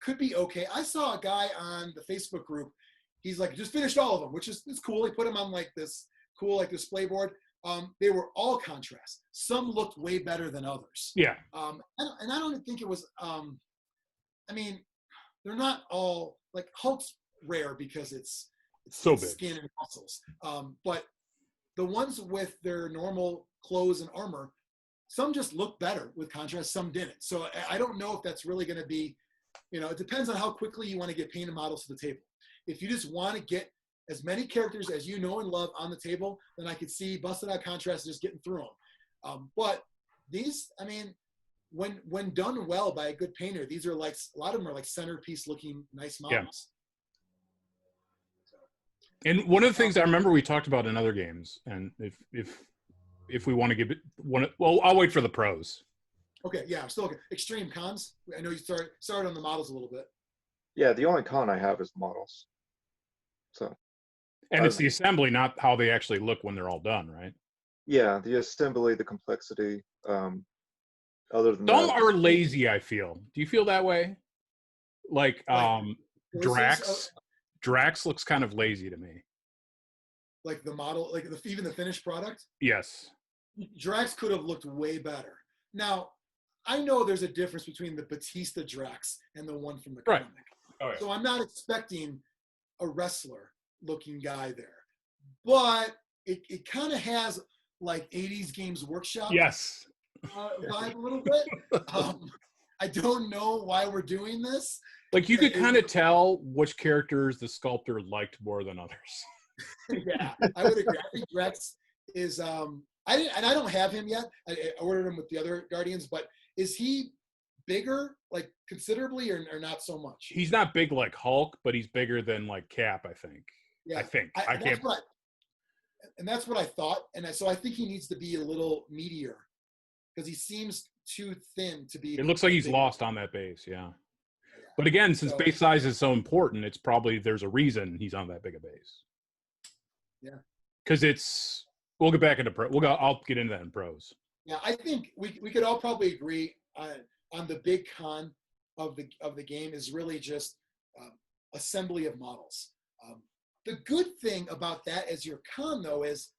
Speaker 2: could be okay. I saw a guy on the Facebook group. He's like, just finished all of them, which is cool. He put them on like this cool like display board. They were all contrast. Some looked way better than others.
Speaker 3: Yeah.
Speaker 2: And I don't think it was. I mean, they're not all like Hulk's rare because it's
Speaker 3: so big,
Speaker 2: skin and muscles. But the ones with their normal clothes and armor, some just look better with contrast, some didn't. So I don't know if that's really going to be. It depends on how quickly you want to get painted models to the table. If you just want to get as many characters as you know and love on the table, then I could see busting out contrast and just getting through them. But these, I mean, when done well by a good painter, these are like, a lot of them are like centerpiece looking nice models.
Speaker 3: Yeah. And one of the things I remember we talked about in other games, and if we want to give it one, well, I'll wait for the pros.
Speaker 2: Okay, yeah, I'm still okay. Extreme cons. I know you started on the models a little bit.
Speaker 4: Yeah, the only con I have is models. So.
Speaker 3: And it's the assembly, not how they actually look when they're all done, right?
Speaker 4: Yeah, the assembly, the complexity. Other than
Speaker 3: some
Speaker 4: that,
Speaker 3: are lazy. I feel. Do you feel that way? Like Drax looks kind of lazy to me.
Speaker 2: Like the model, like even the finished product.
Speaker 3: Yes.
Speaker 2: Drax could have looked way better. Now, I know there's a difference between the Batista Drax and the one from the comic.
Speaker 5: Oh, yeah.
Speaker 2: So I'm not expecting a wrestler looking guy there, but it kind of has like 80s Games Workshop
Speaker 3: yes
Speaker 2: vibe a little bit. I don't know why we're doing this.
Speaker 3: Like you could kind of tell which characters the sculptor liked more than others.
Speaker 2: Yeah, I would agree. I think Drax is I don't have him yet. I ordered him with the other Guardians, but is he bigger, like considerably, or not so much?
Speaker 3: He's not big like Hulk, but he's bigger than like Cap, I think.
Speaker 2: Yeah,
Speaker 3: I can't.
Speaker 2: And that's what I thought, and so I think he needs to be a little meatier because he seems too thin to be.
Speaker 3: It looks like he's
Speaker 2: big.
Speaker 3: lost on that base, yeah. But again, since base size is so important, it's probably there's a reason he's on that big a base.
Speaker 2: Yeah.
Speaker 3: Because we'll get back into pro. I'll get into that in pros.
Speaker 2: Yeah, I think we could all probably agree on the big con of the game is really just assembly of models. The good thing about that as your con, though, is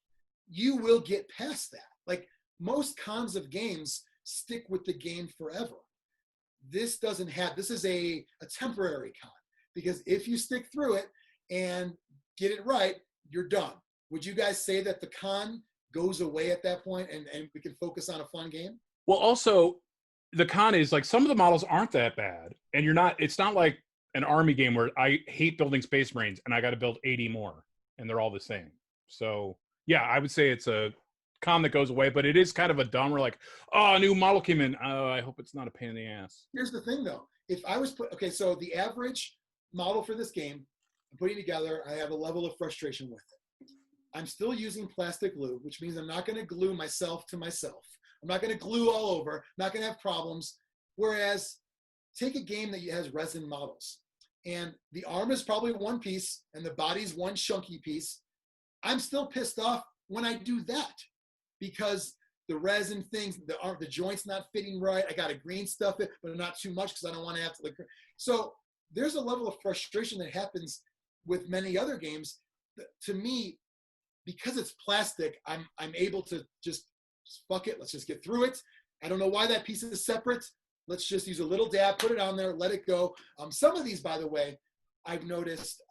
Speaker 2: you will get past that. Like most cons of games stick with the game forever. This doesn't have, this is a temporary con, because if you stick through it and get it right, you're done. Would you guys say that the con goes away at that point and we can focus on a fun game?
Speaker 3: Well, also, the con is like some of the models aren't that bad, and it's not like an army game where I hate building Space Marines and I got to build 80 more and they're all the same. So yeah, I would say it's a con that goes away, but it is kind of a dumber, like, oh, a new model came in. Oh, I hope it's not a pain in the ass.
Speaker 2: Here's the thing though. If I was so the average model for this game I'm putting together, I have a level of frustration with it. I'm still using plastic glue, which means I'm not going to glue myself to myself. I'm not going to glue all over, I'm not going to have problems. Whereas take a game that has resin models and the arm is probably one piece and the body's one chunky piece. I'm still pissed off when I do that because the resin things, the joint's not fitting right. I got to green stuff it, but not too much because I don't want to have to like. So there's a level of frustration that happens with many other games. To me, because it's plastic, I'm able to just fuck it. Let's just get through it. I don't know why that piece is separate. Let's just use a little dab, put it on there, let it go. Some of these, by the way, I've noticed,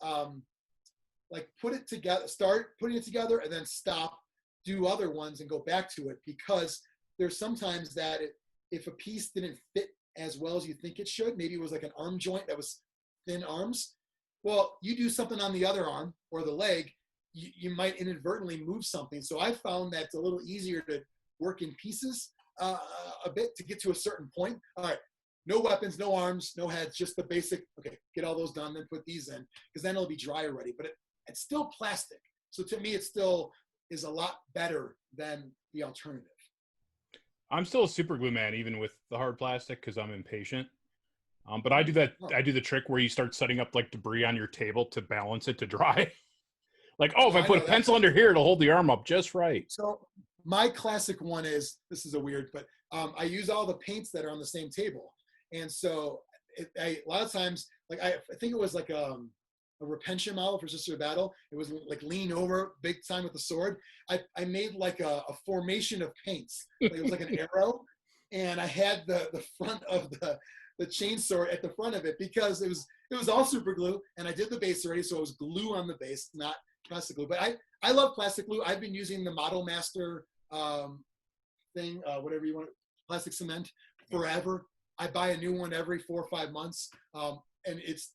Speaker 2: like put it together, start putting it together, and then stop, do other ones, and go back to it because there's sometimes that if a piece didn't fit as well as you think it should, maybe it was like an arm joint that was thin arms. Well, you do something on the other arm or the leg, you might inadvertently move something. So I found that it's a little easier to work in pieces a bit to get to a certain point. All right, no weapons, no arms, no heads, just the basic, okay, get all those done, then put these in, because then it'll be dry already. But it's still plastic. So to me, it still is a lot better than the alternative.
Speaker 3: I'm still a super glue man, even with the hard plastic, because I'm impatient. But I do that. I do the trick where you start setting up like debris on your table to balance it to dry. Like, oh, if I put a pencil under here, it'll hold the arm up just right.
Speaker 2: So my classic one is, this is a weird, but I use all the paints that are on the same table. And so a lot of times, like I think it was like a repention model for Sister of Battle. It was like lean over big time with the sword. I made like a formation of paints. Like it was like an arrow. And I had the front of the chainsaw at the front of it because it was all super glue, and I did the base already, so it was glue on the base, not plastic glue. But I love plastic glue. I've been using the Model Master thing, whatever you want, plastic cement, forever. I buy a new one every 4 or 5 months, and it's,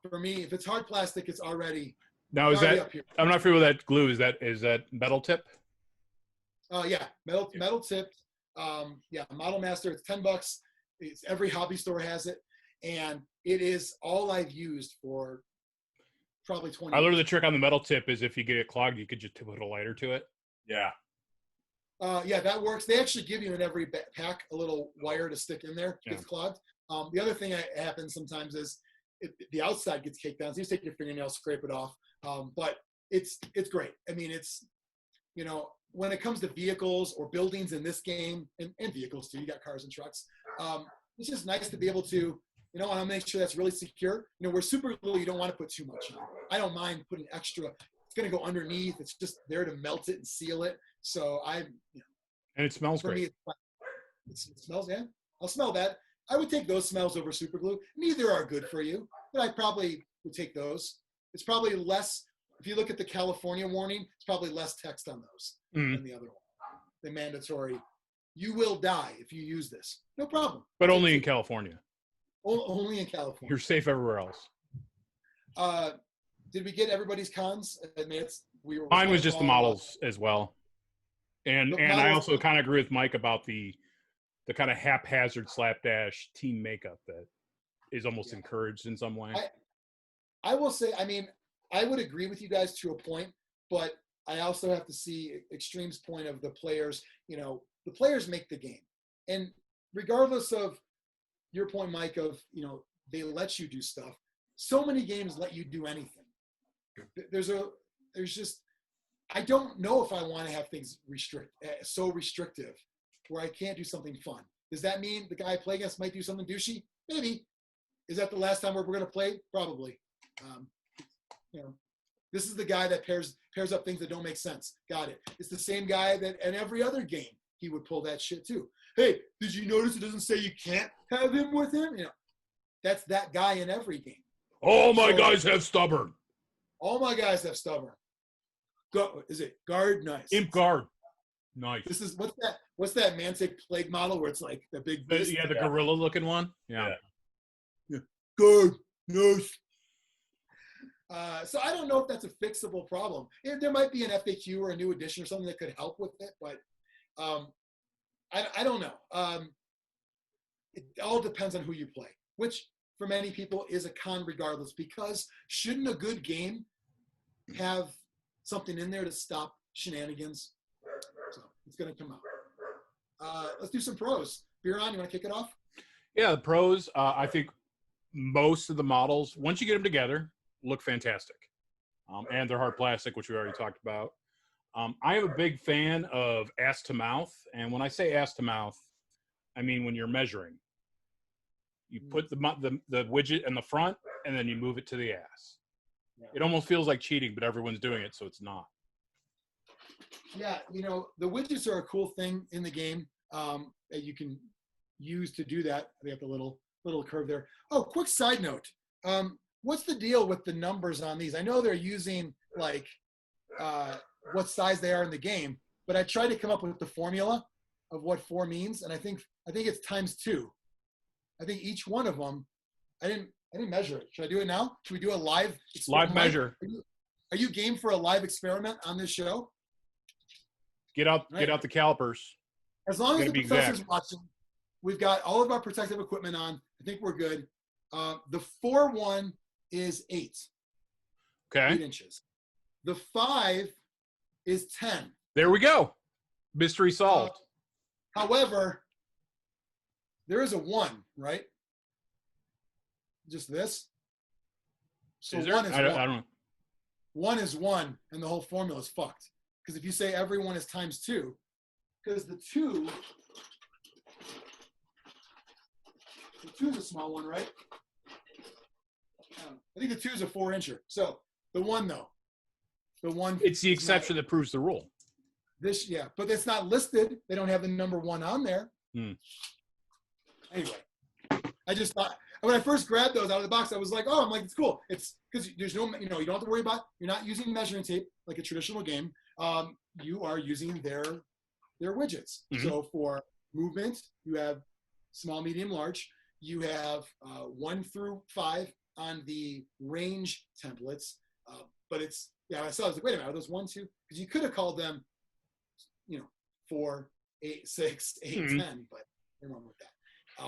Speaker 2: for me, if it's hard plastic, it's already.
Speaker 3: Now is that? Up here. I'm not familiar with that glue. Is that metal tip?
Speaker 2: Yeah, metal tipped. Yeah, Model Master. It's $10. It's every hobby store has it, and it is all I've used for probably 20
Speaker 3: I learned
Speaker 2: years.
Speaker 3: the trick on the metal tip is if you get it clogged, you could just put a lighter to it.
Speaker 5: Yeah.
Speaker 2: Yeah, that works. They actually give you in every pack a little wire to stick in there. It gets clogged. The other thing that happens sometimes is the outside gets caked down. So you just take your fingernail, scrape it off. But it's great. I mean, it's, you know, when it comes to vehicles or buildings in this game, and vehicles too, you got cars and trucks. It's just nice to be able to, you know, I want to make sure that's really secure. You know, where super glue, you don't want to put too much on. I don't mind putting extra. It's going to go underneath. It's just there to melt it and seal it. So you know.
Speaker 3: And it smells great.
Speaker 2: Me, it smells, yeah. I'll smell that. I would take those smells over super glue. Neither are good for you, but I probably would take those. It's probably less, if you look at the California warning, it's probably less text on those than the other one. The mandatory, you will die if you use this. No problem.
Speaker 3: But only in California.
Speaker 2: Only in California.
Speaker 3: You're safe everywhere else.
Speaker 2: Did we get everybody's cons? I mean,
Speaker 3: mine was just the models as well. And I also kind of agree with Mike about the kind of haphazard slapdash team makeup that is almost encouraged in some way.
Speaker 2: I will say, I mean, I would agree with you guys to a point, but I also have to see Extreme's point of the players. You know, the players make the game. And regardless of your point, Mike, of, they let you do stuff. So many games let you do anything. I don't know if I want to have things so restrictive where I can't do something fun. Does that mean the guy I play against might do something douchey? Maybe. Is that the last time we're going to play? Probably. This is the guy that pairs up things that don't make sense. Got it. It's the same guy that in every other game he would pull that shit too. Hey, did you notice it doesn't say you can't have him with him? That's that guy in every game.
Speaker 3: All my guys have stubborn.
Speaker 2: All my guys have stubborn. Is it guard? Nice.
Speaker 3: Imp guard. Nice.
Speaker 2: This is what's that Mantic plague model where it's like the big beast?
Speaker 3: The gorilla looking one. Yeah.
Speaker 2: Guard. Nice. So I don't know if that's a fixable problem. There might be an FAQ or a new edition or something that could help with it, but I don't know. It all depends on who you play, which for many people is a con regardless, because shouldn't a good game have something in there to stop shenanigans? So it's going to come out. Let's do some pros. Biron, you want to kick it off?
Speaker 3: Yeah, the pros, I think most of the models, once you get them together, look fantastic. And they're hard plastic, which we already talked about. I am a big fan of ass to mouth. And when I say ass to mouth, I mean when you're measuring. You put the widget in the front, and then you move it to the ass. Yeah. It almost feels like cheating, but everyone's doing it, so it's not.
Speaker 2: Yeah, the widgets are a cool thing in the game that you can use to do that. They have the little curve there. Oh, quick side note. What's the deal with the numbers on these? I know they're using like what size they are in the game, but I tried to come up with the formula of what 4 means, and I think it's ×2. I think each one of them. I didn't measure it. Should I do it now? Should we do a live
Speaker 3: measure?
Speaker 2: Are you game for a live experiment on this show?
Speaker 3: Get out the calipers.
Speaker 2: As long as the professor's watching, we've got all of our protective equipment on. I think we're good. The 4-1 is 8.
Speaker 3: Okay.
Speaker 2: 8 inches. The 5 is 10.
Speaker 3: There we go. Mystery solved.
Speaker 2: However, there is a 1, right? Just this. So
Speaker 3: is there?
Speaker 2: 1 is 1.
Speaker 3: I don't.
Speaker 2: 1 is 1, and the whole formula is fucked. Because if you say every 1 is ×2, because the 2 is a small one, right? I think the 2 is a 4-incher. So the 1 though, the 1.
Speaker 3: It's the exception that proves the rule.
Speaker 2: But it's not listed. They don't have the number 1 on there. Anyway, I just thought when I first grabbed those out of the box, I was like, oh, it's cool. It's because there's no, you don't have to worry about. You're not using measuring tape like a traditional game. You are using their widgets. Mm-hmm. So for movement, you have small, medium, large. You have 1 through 5 on the range templates. But I saw. I was like, wait a minute, are those 1, 2? Because you could have called them, 4, 8, 6, 8,
Speaker 3: mm-hmm.
Speaker 2: 10, but they're wrong with that.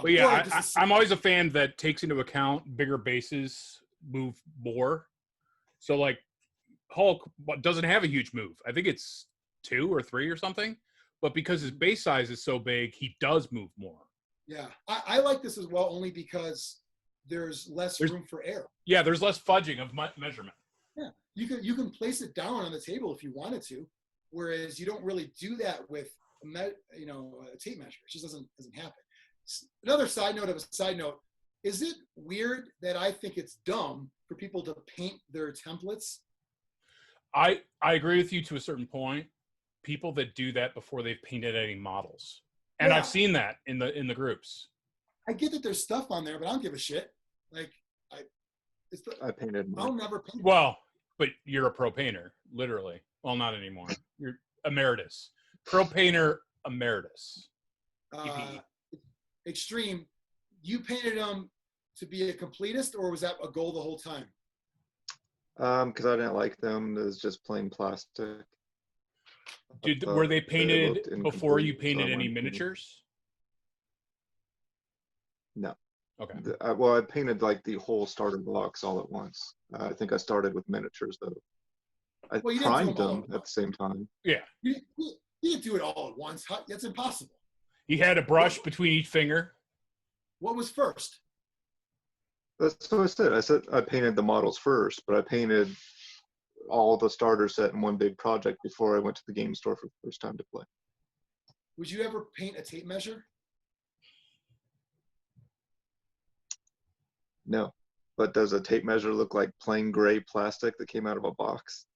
Speaker 3: But yeah, I'm always a fan that takes into account bigger bases move more. So like Hulk doesn't have a huge move. I think it's 2 or 3 or something. But because his base size is so big, he does move more.
Speaker 2: Yeah, I like this as well only because there's less room for error. Yeah,
Speaker 3: there's less fudging of measurement.
Speaker 2: Yeah, you can place it down on the table if you wanted to, whereas you don't really do that with a tape measure. It just doesn't happen. Another side note of a side note, is it weird that I think it's dumb for people to paint their templates?
Speaker 3: I agree with you to a certain point. People that do that before they've painted any models. And yeah. I've seen that in the groups.
Speaker 2: I get that there's stuff on there, but I don't give a shit.
Speaker 4: I painted mine.
Speaker 2: I'll never paint.
Speaker 3: Well, but you're a pro painter, literally. Well, not anymore. You're emeritus. Pro painter emeritus.
Speaker 2: Extreme. You painted them to be a completist, or was that a goal the whole time?
Speaker 4: Because I didn't like them. It was just plain plastic.
Speaker 3: Were they painted before you painted any miniatures?
Speaker 4: No.
Speaker 3: Okay.
Speaker 4: I painted like the whole starter blocks all at once. I think I started with miniatures though. I primed them at the same time.
Speaker 3: Yeah.
Speaker 2: You didn't do it all at once. That's impossible.
Speaker 3: He had a brush between each finger.
Speaker 2: What was first?
Speaker 4: That's what I said. I said I painted the models first, but I painted all the starter set in one big project before I went to the game store for the first time to play.
Speaker 2: Would you ever paint a tape measure?
Speaker 4: No. But does a tape measure look like plain gray plastic that came out of a box?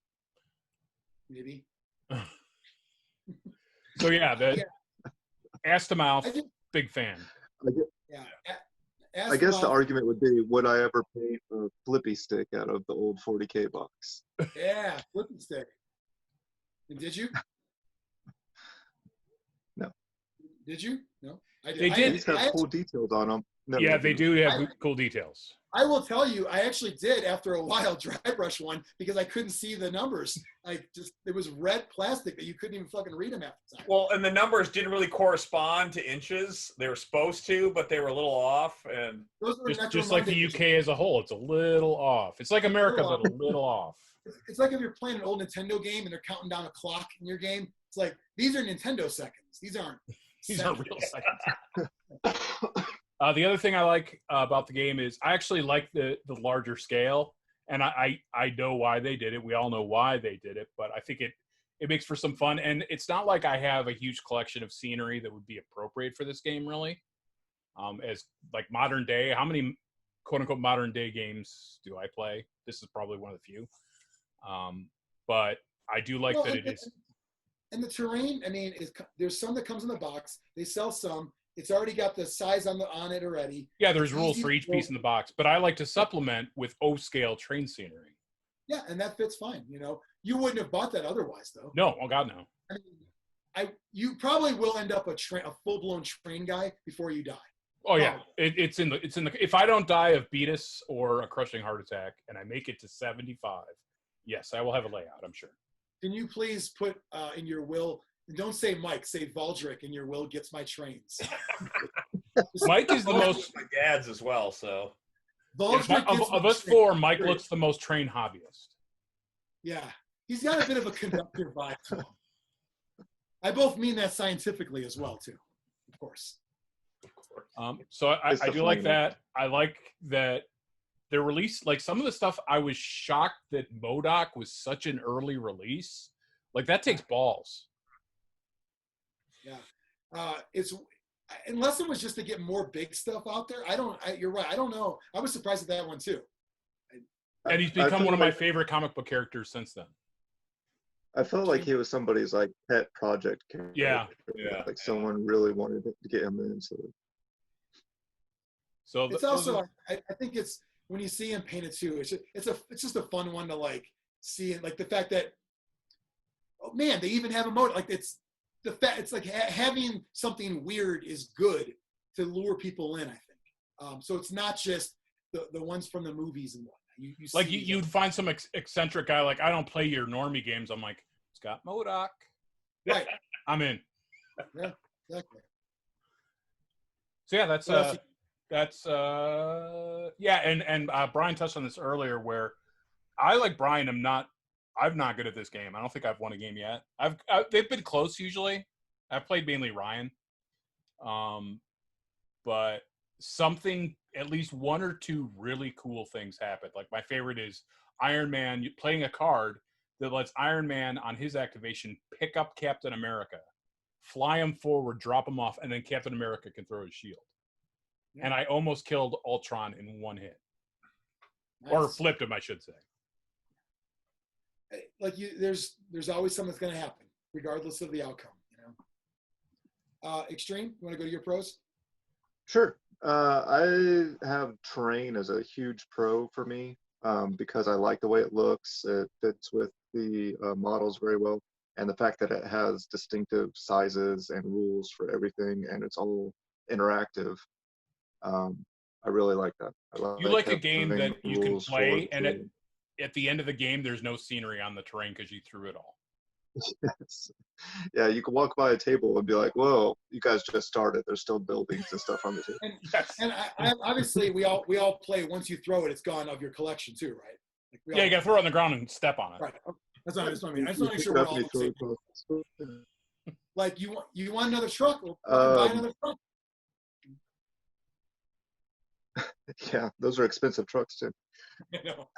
Speaker 2: Maybe.
Speaker 3: So yeah, the ass to mouth,
Speaker 2: think,
Speaker 3: big fan.
Speaker 2: Yeah.
Speaker 4: I guess the argument would be, would I ever paint a flippy stick out of the old 40K box?
Speaker 2: Yeah, flippy stick. And did you?
Speaker 4: No.
Speaker 2: Did you? No. I did.
Speaker 3: They did.
Speaker 4: These have cool details on them. No,
Speaker 3: yeah, they do have cool details.
Speaker 2: I will tell you, I actually did after a while dry brush one because I couldn't see the numbers. It was red plastic that you couldn't even fucking read them half the time.
Speaker 5: Well, and the numbers didn't really correspond to inches. They were supposed to, but they were a little off. And
Speaker 2: those were
Speaker 3: just like the UK as a whole, it's a little off. It's like America, but a little off.
Speaker 2: It's like if you're playing an old Nintendo game and they're counting down a clock in your game. It's like, these are Nintendo seconds. These aren't
Speaker 3: real seconds. The other thing I like about the game is I actually like the larger scale, and I know why they did it. We all know why they did it, but I think it makes for some fun. And it's not like I have a huge collection of scenery that would be appropriate for this game, really. As like modern day, how many quote unquote modern day games do I play? This is probably one of the few. But I do like that it is.
Speaker 2: And the terrain, I mean, there's some that comes in the box. They sell some. It's already got the size on it already.
Speaker 3: Yeah, there's rules for each piece in the box, but I like to supplement with O-scale train scenery.
Speaker 2: Yeah, and that fits fine. You know, you wouldn't have bought that otherwise, though.
Speaker 3: No, oh God, no.
Speaker 2: I mean, you probably will end up a full-blown train guy before you die.
Speaker 3: Oh yeah, it's in the. If I don't die of beatus or a crushing heart attack, and I make it to 75, yes, I will have a layout. I'm sure.
Speaker 2: Can you please put in your will? Don't say Mike. Say Valdric in your will gets my trains.
Speaker 3: Mike is the most.
Speaker 5: My dad's as well. So
Speaker 3: of us four, Mike looks the most trained hobbyist.
Speaker 2: Yeah, he's got a bit of a conductor vibe to him. I both mean that scientifically as well, too. Of course.
Speaker 3: So I do like that. I like that they're released. Like some of the stuff, I was shocked that MODOK was such an early release. Like that takes balls.
Speaker 2: Yeah, it's unless it was just to get more big stuff out there. You're right. I don't know. I was surprised at that one too.
Speaker 3: And he's become one of my favorite comic book characters since then.
Speaker 4: I felt like he was somebody's like pet project character.
Speaker 3: Yeah.
Speaker 4: Like someone really wanted to get him into it.
Speaker 3: So
Speaker 2: it's also I think it's when you see him painted too. It's just a fun one to like see, and like the fact that oh man, they even have a mode like it's like having something weird is good to lure people in. I think so. It's not just the ones from the movies and whatnot. You
Speaker 3: like you'd find some eccentric guy like I don't play your normie games. I'm like it's got MODOK.
Speaker 2: Right.
Speaker 3: I'm in.
Speaker 2: Yeah, exactly.
Speaker 3: So yeah, that's yeah, and Brian touched on this earlier where I like Brian. I'm not good at this game. I don't think I've won a game yet. They've been close usually. I've played mainly Ryan, but something at least one or two really cool things happen. Like my favorite is Iron Man playing a card that lets Iron Man on his activation pick up Captain America, fly him forward, drop him off, and then Captain America can throw his shield. Yeah. And I almost killed Ultron in one hit. Nice. Or flipped him, I should say.
Speaker 2: Like there's always something that's going to happen, regardless of the outcome. You know. Extreme, you want to go to your pros?
Speaker 4: Sure. I have terrain as a huge pro for me because I like the way it looks. It fits with the models very well, and the fact that it has distinctive sizes and rules for everything, and it's all interactive. I really like that.
Speaker 3: You like a game that you can play, and at the end of the game, there's no scenery on the terrain because you threw it all.
Speaker 4: Yes. Yeah, you can walk by a table and be like, "Whoa, you guys just started. There's still buildings and stuff on the table."
Speaker 2: And I obviously, we all play. Once you throw it, it's gone of your collection too, right?
Speaker 3: Like you got to throw it on the ground and step on it.
Speaker 2: Right. That's what I mean. I just want to make sure we're all on the same. Like you want another truck? Well, buy another truck.
Speaker 4: Yeah, those are expensive trucks too.
Speaker 2: You
Speaker 4: know.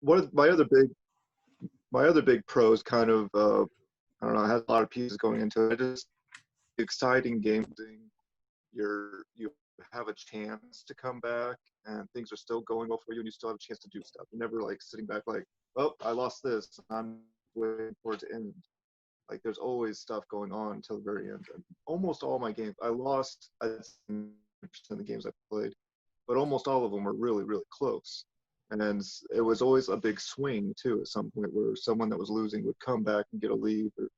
Speaker 4: One of my other big pros kind of I don't know, has a lot of pieces going into it. Just exciting game thing. You have a chance to come back and things are still going well for you and you still have a chance to do stuff. You're never like sitting back like, oh, I lost this. I'm waiting for it to end. Like there's always stuff going on until the very end. And almost all my games, I lost 10% of the games I played, but almost all of them were really, really close. And then it was always a big swing too at some point where someone that was losing would come back and get a lead. Or,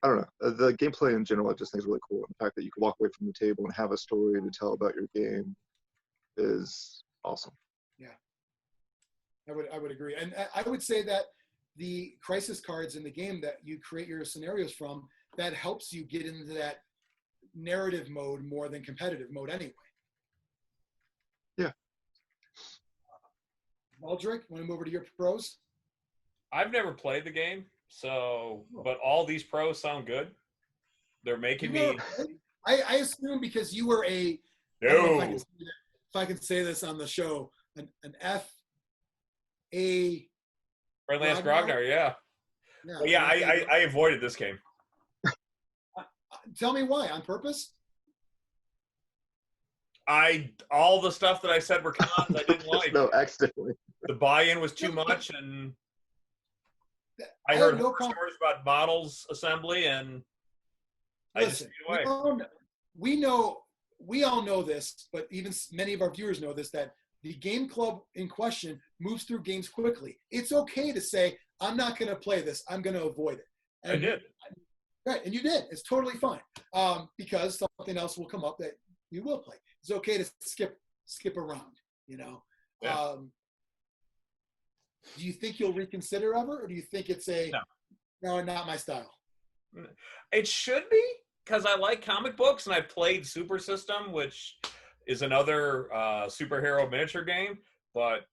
Speaker 4: I don't know. The gameplay in general, I just think is really cool. And the fact that you can walk away from the table and have a story to tell about your game is awesome.
Speaker 2: Yeah, I would agree. And I would say that the crisis cards in the game that you create your scenarios from, that helps you get into that narrative mode more than competitive mode anyway.
Speaker 4: Yeah.
Speaker 2: Valdric, want to move over to your pros?
Speaker 5: I've never played the game, but all these pros sound good. They're making me.
Speaker 2: I assume because you were a.
Speaker 5: No.
Speaker 2: If I can say this on the show, an F.A.
Speaker 5: Friendly as Grognar, yeah. Yeah, I avoided this game.
Speaker 2: Tell me why, on purpose?
Speaker 5: All the stuff that I said were cons I didn't like.
Speaker 4: No, accidentally.
Speaker 5: The buy-in was too much, and I heard no stories about models assembly, and I just stayed away.
Speaker 2: We all know this, but even many of our viewers know this, that the game club in question moves through games quickly. It's okay to say, I'm not going to play this. I'm going to avoid it. And
Speaker 5: I did.
Speaker 2: Right, and you did. It's totally fine because something else will come up that you will play. It's okay to skip around, you know.
Speaker 5: Yeah.
Speaker 2: Do you think you'll reconsider ever, or do you think it's no, not my style?
Speaker 5: It should be, because I like comic books, and I played Super System, which is another superhero miniature game, but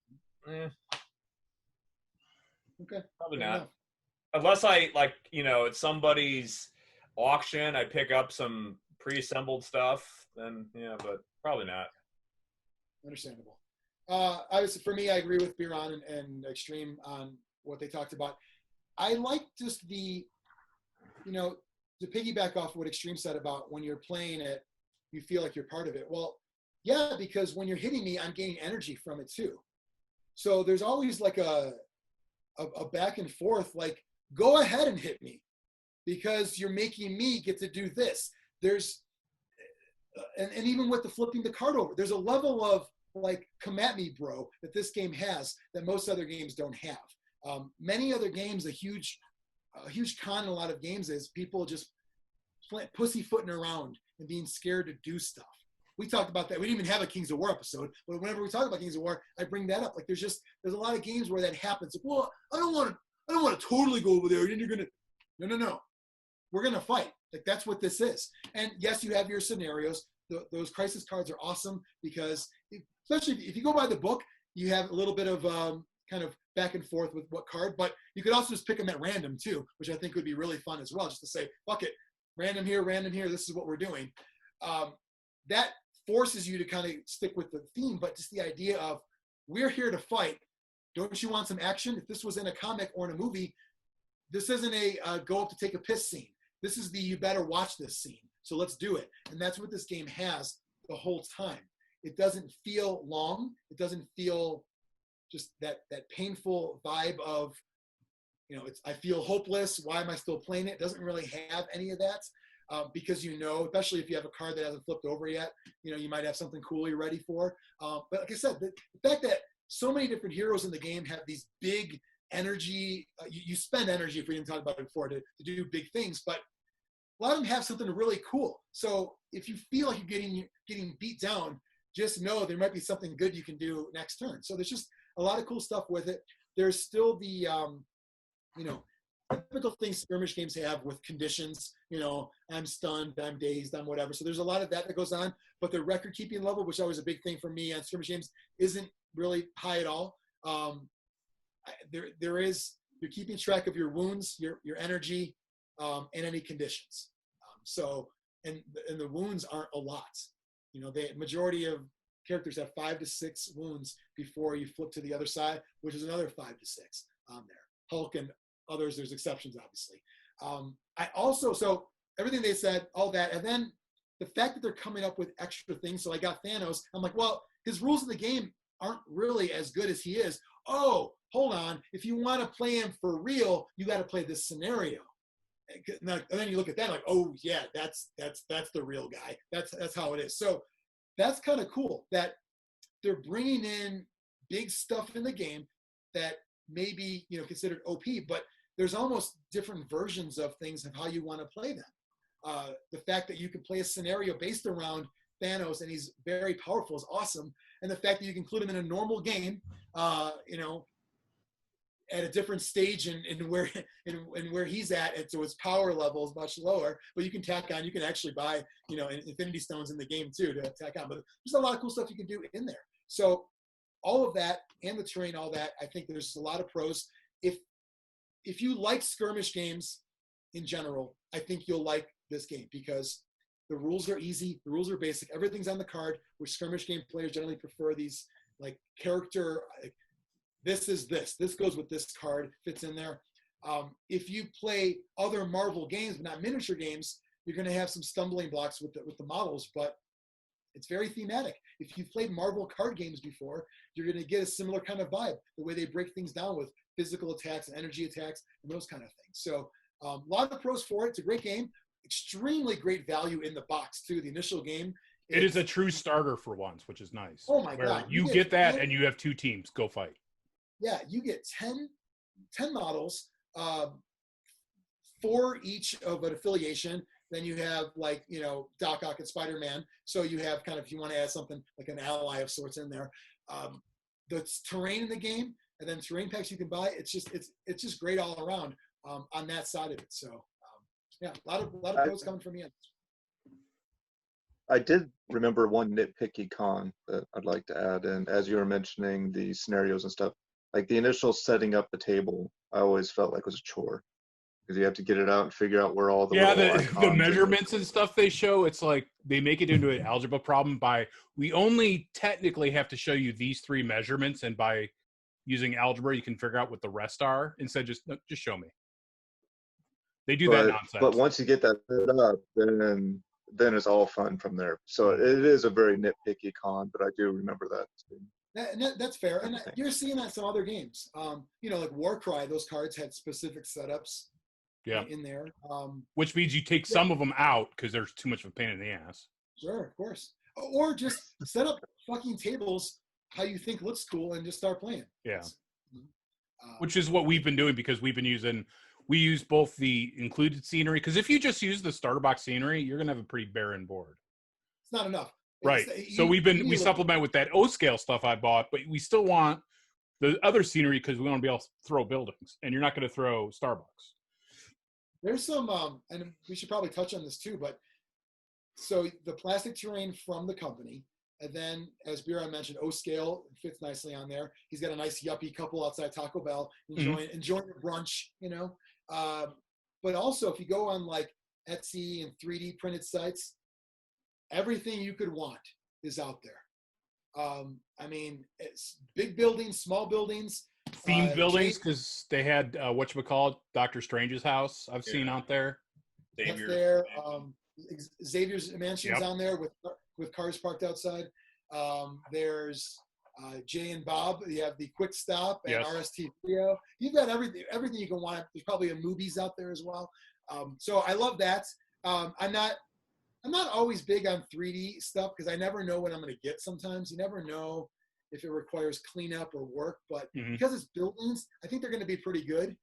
Speaker 2: okay,
Speaker 5: probably not. Enough. Unless I, like, at somebody's auction, I pick up some pre-assembled stuff, then, yeah, but probably not.
Speaker 2: Understandable. Obviously, for me, I agree with Biron and Extreme on what they talked about. I like just the, to piggyback off what Extreme said about when you're playing it, you feel like you're part of it. Well, yeah, because when you're hitting me, I'm gaining energy from it too. So there's always like a back and forth, like, go ahead and hit me because you're making me get to do this. There's, and even with the flipping the card over, there's a level of like, come at me, bro, that this game has that most other games don't have. Many other games, a huge con in a lot of games is people just pussyfooting around and being scared to do stuff. We talked about that. We didn't even have a Kings of War episode, but whenever we talk about Kings of War, I bring that up. Like, there's a lot of games where that happens. Like, well, I don't want to totally go over there. And you're gonna, no. We're gonna fight. Like, that's what this is. And yes, you have your scenarios. Those crisis cards are awesome because, especially if you go by the book, you have a little bit of kind of back and forth with what card, but you could also just pick them at random too, which I think would be really fun as well. Just to say, fuck it, random here. This is what we're doing. That forces you to kind of stick with the theme, but just the idea of, we're here to fight. Don't you want some action? If this was in a comic or in a movie, this isn't a go up to take a piss scene. This is the you better watch this scene. So let's do it. And that's what this game has the whole time. It doesn't feel long. It doesn't feel just that painful vibe of, I feel hopeless. Why am I still playing it? It doesn't really have any of that. Because especially if you have a card that hasn't flipped over yet, you might have something cool you're ready for. But like I said, the fact that so many different heroes in the game have these big energy, you spend energy, if we didn't talk about it before, to do big things, but a lot of them have something really cool. So if you feel like you're getting beat down, just know there might be something good you can do next turn. So there's just a lot of cool stuff with it. There's still the, typical things skirmish games have with conditions, I'm stunned, I'm dazed, I'm whatever. So there's a lot of that goes on, but the record keeping level, which is always a big thing for me on skirmish games, isn't really high at all. You're keeping track of your wounds, your energy, and any conditions. And the wounds aren't a lot. The majority of characters have 5 to 6 wounds before you flip to the other side, which is another 5 to 6 on there. Hulk and others, there's exceptions, obviously. So everything they said, all that, and then the fact that they're coming up with extra things. So I got Thanos. I'm like, well, his rules of the game aren't really as good as he is. Oh, hold on. If you want to play him for real, you got to play this scenario. And then you look at that like, oh yeah, that's the real guy. That's how it is. So that's kind of cool that they're bringing in big stuff in the game that may be considered OP, but there's almost different versions of things of how you want to play them. The fact that you can play a scenario based around Thanos and he's very powerful is awesome, and the fact that you can include him in a normal game, at a different stage and where he's at, and so his power level is much lower. But you can tack on. You can actually buy Infinity Stones in the game too to tack on. But there's a lot of cool stuff you can do in there. So all of that and the terrain, all that, I think there's a lot of pros. If you like skirmish games in general, I think you'll like this game because the rules are easy, the rules are basic, everything's on the card. Where skirmish game players generally prefer these like character. This is this goes with this card, fits in there. If you play other Marvel games, but not miniature games, you're going to have some stumbling blocks with the models, but it's very thematic. If you've played Marvel card games before, you're going to get a similar kind of vibe, the way they break things down with physical attacks and energy attacks and those kind of things. So a lot of pros for it. It's a great game. Extremely great value in the box, too. The initial game.
Speaker 3: It is a true starter for once, which is nice.
Speaker 2: Oh, my God.
Speaker 3: You get that, and you have 2 teams. Go fight.
Speaker 2: Yeah, you get 10 models, 4 each of an affiliation. Then you have Doc Ock and Spider-Man. So you have kind of, if you want to add something like an ally of sorts in there. The terrain in the game, and then terrain packs you can buy. It's just great all around on that side of it. So yeah, a lot of pros coming from me.
Speaker 4: I did remember one nitpicky con that I'd like to add, and as you were mentioning the scenarios and stuff, like the initial setting up the table, I always felt like was a chore because you have to get it out and figure out where all the
Speaker 3: the measurements and stuff they show. It's like they make it into an algebra problem by we only technically have to show you these 3 measurements, and by using algebra you can figure out what the rest are. Instead, just show me. They do that nonsense. But
Speaker 4: once you get that set up, then it's all fun from there. So it is a very nitpicky con, but I do remember that too.
Speaker 2: That's fair, and you're seeing that in some other games. Like Warcry, those cards had specific setups in there.
Speaker 3: Which means you take some of them out because there's too much of a pain in the ass.
Speaker 2: Sure, of course. Or just set up fucking tables how you think looks cool and just start playing.
Speaker 3: Yeah. Which is what we've been doing because we use both the included scenery, because if you just use the starter box scenery, you're going to have a pretty barren board.
Speaker 2: It's not enough.
Speaker 3: Right. So we supplement with that O-scale stuff I bought, but we still want the other scenery because we want to be able to throw buildings, and you're not going to throw Starbucks.
Speaker 2: There's some, and we should probably touch on this too, but so the plastic terrain from the company, and then as Bureau mentioned, O-scale fits nicely on there. He's got a nice yuppie couple outside Taco Bell enjoying the brunch, But also if you go on like Etsy and 3D printed sites, everything you could want is out there. It's big buildings, small buildings.
Speaker 3: Themed buildings, because they had, Doctor Strange's house I've seen out there.
Speaker 2: That's there. Xavier's Mansion's on there with cars parked outside. There's Jay and Bob. You have the Quick Stop and RST Video. You've got everything you can want. There's probably a movies out there as well. So I love that. I'm not always big on 3D stuff because I never know what I'm going to get sometimes. You never know if it requires cleanup or work, but because it's buildings, I think they're going to be pretty good.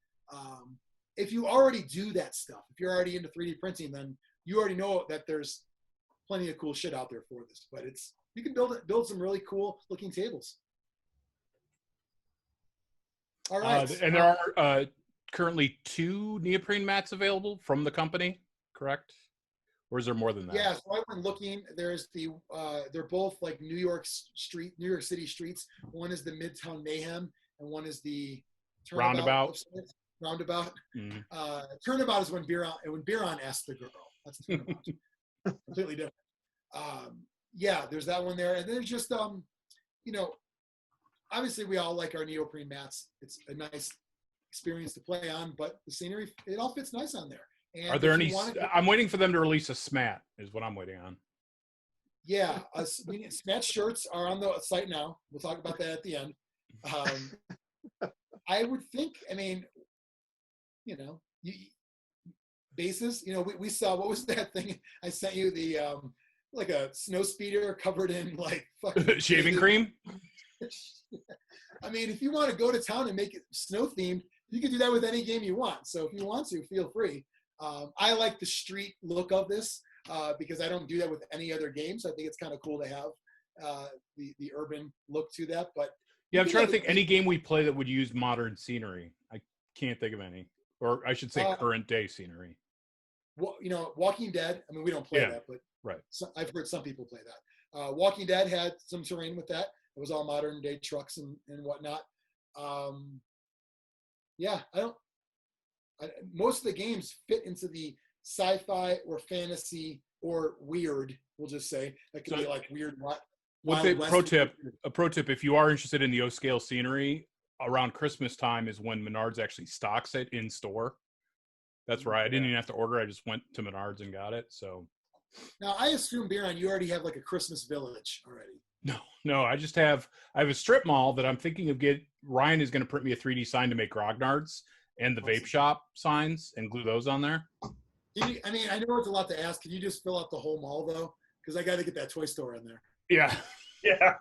Speaker 2: If you already do that stuff, if you're already into 3D printing, then you already know that there's plenty of cool shit out there for this. But you can build some really cool looking tables. All right.
Speaker 3: And there are currently 2 neoprene mats available from the company, correct? Or is there more than that?
Speaker 2: Yeah, so I went looking. There's they're both like New York City streets. One is the Midtown Mayhem, and one is the
Speaker 3: Roundabout.
Speaker 2: roundabout.
Speaker 3: Mm.
Speaker 2: Turnabout is when Biron asks the girl. That's a turnabout. Completely different. Yeah, there's that one there. And then there's just, obviously we all like our Neoprene Mats. It's a nice experience to play on, but the scenery, it all fits nice on there. And
Speaker 3: are there any? I'm waiting for them to release a SMAT. Is what I'm waiting on. Yeah,
Speaker 2: SMAT shirts are on the site now. We'll talk about that at the end. I would think. I mean, bases. We saw, what was that thing I sent you? The like a snow speeder covered in like fucking
Speaker 3: shaving cream.
Speaker 2: I mean, if you want to go to town and make it snow themed, you can do that with any game you want. So if you want to, feel free. I like the street look of this because I don't do that with any other games. I think it's kind of cool to have the urban look to that. But
Speaker 3: yeah, I'm trying to think any game we play that would use modern scenery. I can't think of any, or I should say current day scenery.
Speaker 2: Well, Walking Dead. I mean, we don't play that, but
Speaker 3: right.
Speaker 2: I've heard some people play that. Walking Dead had some terrain with that. It was all modern day trucks and whatnot. Yeah, most of the games fit into the sci-fi or fantasy or weird. We'll just say that could be like weird.
Speaker 3: A pro tip: if you are interested in the O-scale scenery, around Christmas time is when Menards actually stocks it in store. That's right. I didn't even have to order. I just went to Menards and got it. So
Speaker 2: now I assume, Biron, you already have like a Christmas village already.
Speaker 3: No. I have a strip mall that I'm thinking of Ryan is going to print me a 3D sign to make grognards and the vape shop signs and glue those on there.
Speaker 2: I know it's a lot to ask. Can you just fill out the whole mall though? Because I got to get that toy store in there.
Speaker 3: Yeah.
Speaker 5: Yeah.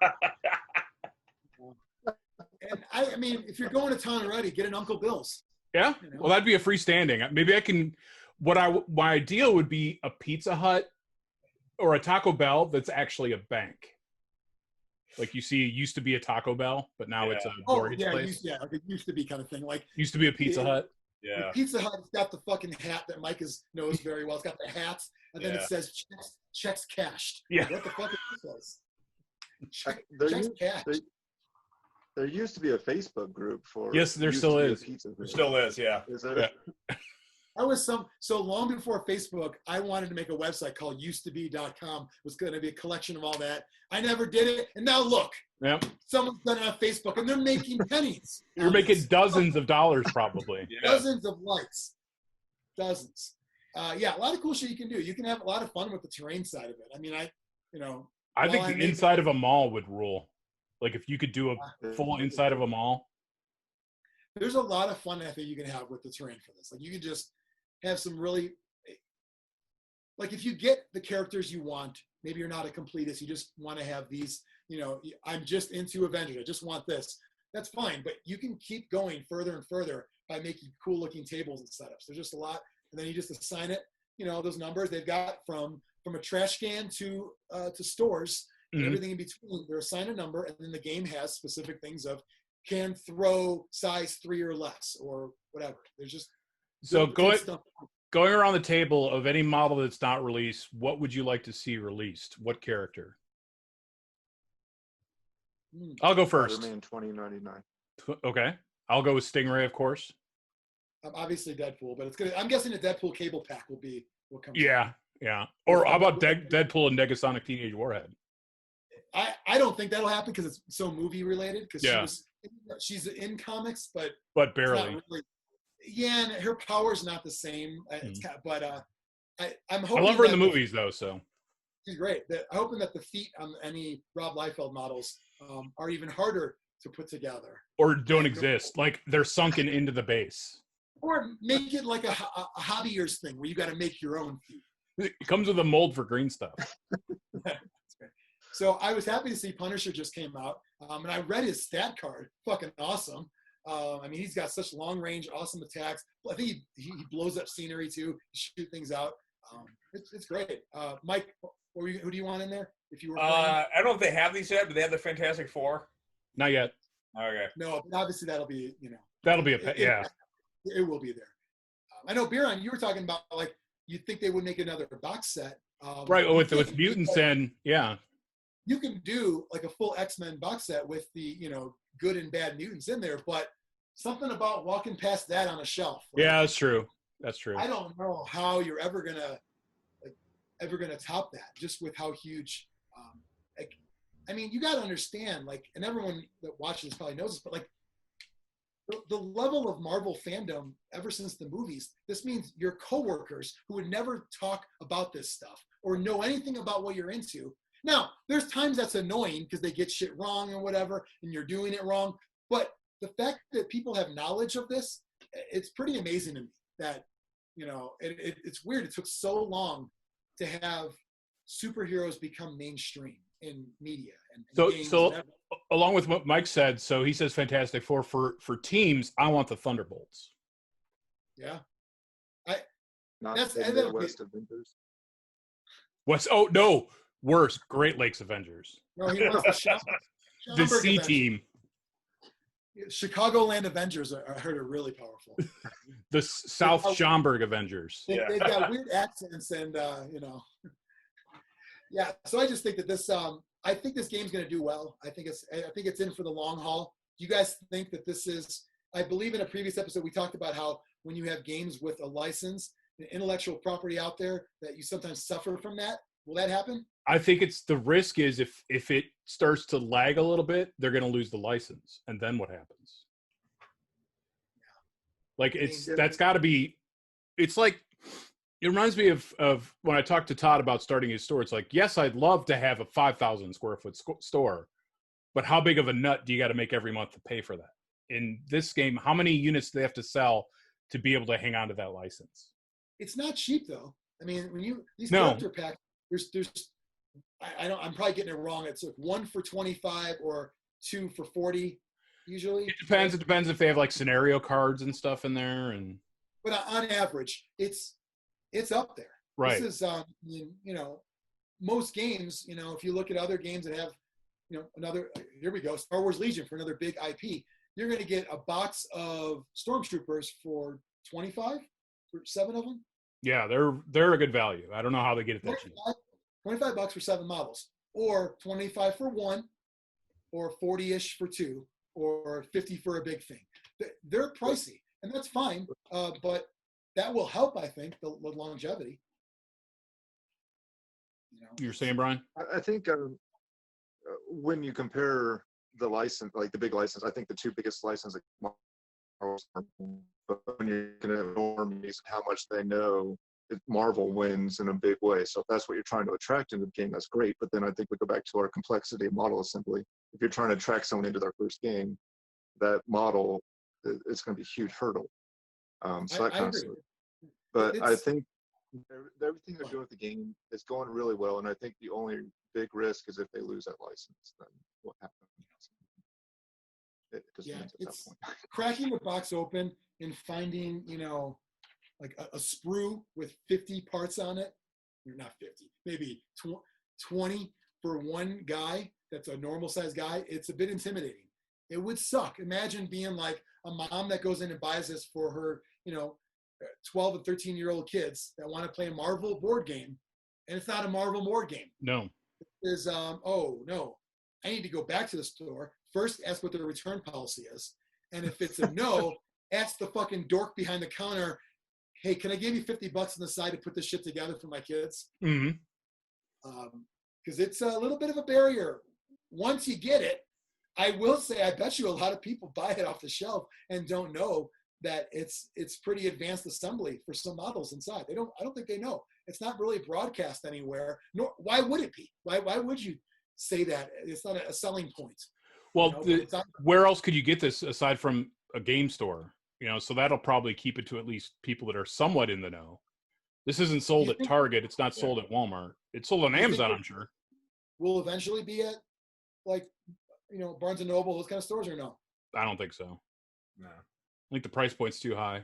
Speaker 2: And I mean, if you're going to town already, get an Uncle Bill's.
Speaker 3: Yeah. Well, that'd be a freestanding. Maybe I can. My ideal would be a Pizza Hut or a Taco Bell that's actually a bank. Like you see, it used to be a Taco Bell, but now it's a mortgage place.
Speaker 2: It used to be kind of thing. Like
Speaker 3: used to be a Pizza Hut.
Speaker 5: Yeah.
Speaker 2: Pizza Hut's got the fucking hat that Mike knows very well. It's got the hats, and then it says checks cashed.
Speaker 3: Yeah.
Speaker 2: What the fuck is this? Checks cashed.
Speaker 4: There used to be a Facebook group for.
Speaker 3: Yes, there still is.
Speaker 5: There still is, yeah.
Speaker 4: Is there?
Speaker 3: Yeah.
Speaker 2: I was so long before Facebook, I wanted to make a website called usetobe.com. It was going to be a collection of all that. I never did it, and now look.
Speaker 3: Yep.
Speaker 2: Someone's done it on Facebook, and they're making pennies.
Speaker 3: You're making dozens of dollars, probably.
Speaker 5: Yeah.
Speaker 2: Dozens of likes. Dozens. A lot of cool shit you can do. You can have a lot of fun with the terrain side of it. I mean,
Speaker 3: I think the inside of a mall would rule. Like if you could do a full inside of a mall.
Speaker 2: There's a lot of fun I think you can have with the terrain for this. Like you could just have some really, like if you get the characters you want, maybe you're not a completist, you just want to have these, I'm just into Avengers, I just want this. That's fine, but you can keep going further and further by making cool looking tables and setups. There's just a lot, and then you just assign it, those numbers they've got from a trash can to stores, and everything in between. They're assigned a number, and then the game has specific things of can throw size 3 or less or whatever. There's just
Speaker 3: going around the table of any model that's not released, what would you like to see released? What character? I'll go first.
Speaker 4: Spider-Man 2099.
Speaker 3: Okay. I'll go with Stingray, of course.
Speaker 2: Obviously Deadpool, but it's good. I'm guessing the Deadpool cable pack will be what comes.
Speaker 3: Yeah. Or how about Deadpool and Negasonic Teenage Warhead?
Speaker 2: I don't think that'll happen because it's so movie related. Because she's in comics, but
Speaker 3: barely.
Speaker 2: Really, and her power's not the same. It's kind of, but I'm hoping.
Speaker 3: I love her in the movies though, so
Speaker 2: she's great. I'm hoping that the feet on any Rob Liefeld models are even harder to put together,
Speaker 3: or don't exist. Like they're sunken into the base.
Speaker 2: Or make it like a hobbyers thing where you got to make your own feet.
Speaker 3: It comes with a mold for green stuff.
Speaker 2: So I was happy to see Punisher just came out, and I read his stat card. Fucking awesome. He's got such long range, awesome attacks. I think he blows up scenery too. Shoot things out. It's great. Mike, who do you want in there? If you were,
Speaker 5: I don't know if they have these yet, but they have the Fantastic Four.
Speaker 3: Not yet.
Speaker 5: Okay.
Speaker 2: No, but obviously that'll be
Speaker 3: That'll be
Speaker 2: It will be there. I know, Biron, you were talking about like you think they would make another box set.
Speaker 3: Right, with mutants and
Speaker 2: you can do like a full X-Men box set with the good and bad mutants in there, but something about walking past that on a shelf. Like,
Speaker 3: Yeah, that's true. That's true.
Speaker 2: I don't know how you're ever gonna top that, just with how huge. Like, I mean, you got to understand, like, and everyone that watches this probably knows this, but like, the level of Marvel fandom ever since the movies, this means your coworkers who would never talk about this stuff or know anything about what you're into. Now, there's times that's annoying because they get shit wrong or whatever, and you're doing it wrong. But the fact that people have knowledge of this, it's pretty amazing to me that, you know, it's weird. It took so long to have superheroes become mainstream in media and games.
Speaker 3: So
Speaker 2: and
Speaker 3: along with what Mike said, so he says Fantastic Four for teams. I want the Thunderbolts.
Speaker 2: Yeah,
Speaker 4: Not
Speaker 2: That's-
Speaker 4: the
Speaker 2: and that'll be-
Speaker 4: Midwest Avengers.
Speaker 3: What's no worse? Great Lakes Avengers.
Speaker 2: no, he wants the
Speaker 3: The
Speaker 2: Schaumburg
Speaker 3: C
Speaker 2: Avengers.
Speaker 3: team.
Speaker 2: Chicagoland Avengers, I heard, are really powerful.
Speaker 3: The South Schaumburg Avengers.
Speaker 2: They've got weird accents, and you know, yeah. So I just think that this, I think this game's going to do well. I think it's in for the long haul. Do you guys think that this is? I believe in a previous episode we talked about how when you have games with a license, the intellectual property out there, that you sometimes suffer from that. Will that happen?
Speaker 3: I think it's the risk is if it starts to lag a little bit, they're going to lose the license, and then what happens? Like that's got to be. It's like it reminds me of when I talked to Todd about starting his store. It's like, yes, I'd love to have a 5,000 square foot store, but how big of a nut do you got to make every month to pay for that? In this game, how many units do they have to sell to be able to hang on to that license?
Speaker 2: It's not cheap though. I mean, when these
Speaker 3: No.
Speaker 2: character packs, there's I'm probably getting it wrong. It's like 1 for 25 or 2 for 40 usually.
Speaker 3: It depends. It depends if they have like scenario cards and stuff in there, and
Speaker 2: But on average, it's up there.
Speaker 3: right.
Speaker 2: This is you know, most games, you know, if you look at other games that have, you know, another, here we go, Star Wars Legion for another big IP, you're going to get a box of Stormtroopers for 25 for 7 of them.
Speaker 3: Yeah, they're a good value. I don't know how they get it that cheap.
Speaker 2: $25 for 7 models, or 25 for 1, or 40-ish for 2, or 50 for a big thing. They're pricey, and that's fine, but that will help, I think, the longevity. You know?
Speaker 3: You're saying, Brian?
Speaker 4: I think when you compare the license, like the big license, I think the two biggest licenses, but when you're going to normies, how much they know, Marvel wins in a big way. So if that's what you're trying to attract into the game, that's great. But then I think we go back to our complexity of model assembly. If you're trying to attract someone into their first game, that model, it's going to be a huge hurdle. So that kind of stuff. But I think everything they're doing with the game is going really well. And I think the only big risk is if they lose that license, then what happens? It just ends at that point.
Speaker 2: Cracking the box open and finding, you know, like a sprue with 50 parts on it, or not 50, maybe 20 for one guy that's a normal sized guy, it's a bit intimidating. It would suck. Imagine being like a mom that goes in and buys this for her, you know, 12 and 13-year-old kids that want to play a Marvel board game, and it's not a Marvel board game.
Speaker 3: No.
Speaker 2: Is oh no, I need to go back to the store first, ask what their return policy is, and if it's a no, ask the fucking dork behind the counter, hey, can I give you $50 on the side to put this shit together for my kids?
Speaker 3: Mm-hmm.
Speaker 2: Because it's a little bit of a barrier. Once you get it, I will say, I bet you a lot of people buy it off the shelf and don't know that it's pretty advanced assembly for some models inside. I don't think they know. It's not really broadcast anywhere. Nor why would it be? Why would you say that? It's not a selling point.
Speaker 3: Well,
Speaker 2: You know,
Speaker 3: where else could you get this aside from a game store? You know, so that'll probably keep it to at least people that are somewhat in the know. This isn't sold at Target. It's not sold at Walmart. It's sold on Amazon, I'm sure.
Speaker 2: Will eventually be at, like, you know, Barnes & Noble, those kind of stores, or no?
Speaker 3: I don't think so.
Speaker 5: No.
Speaker 3: I think the price point's too high.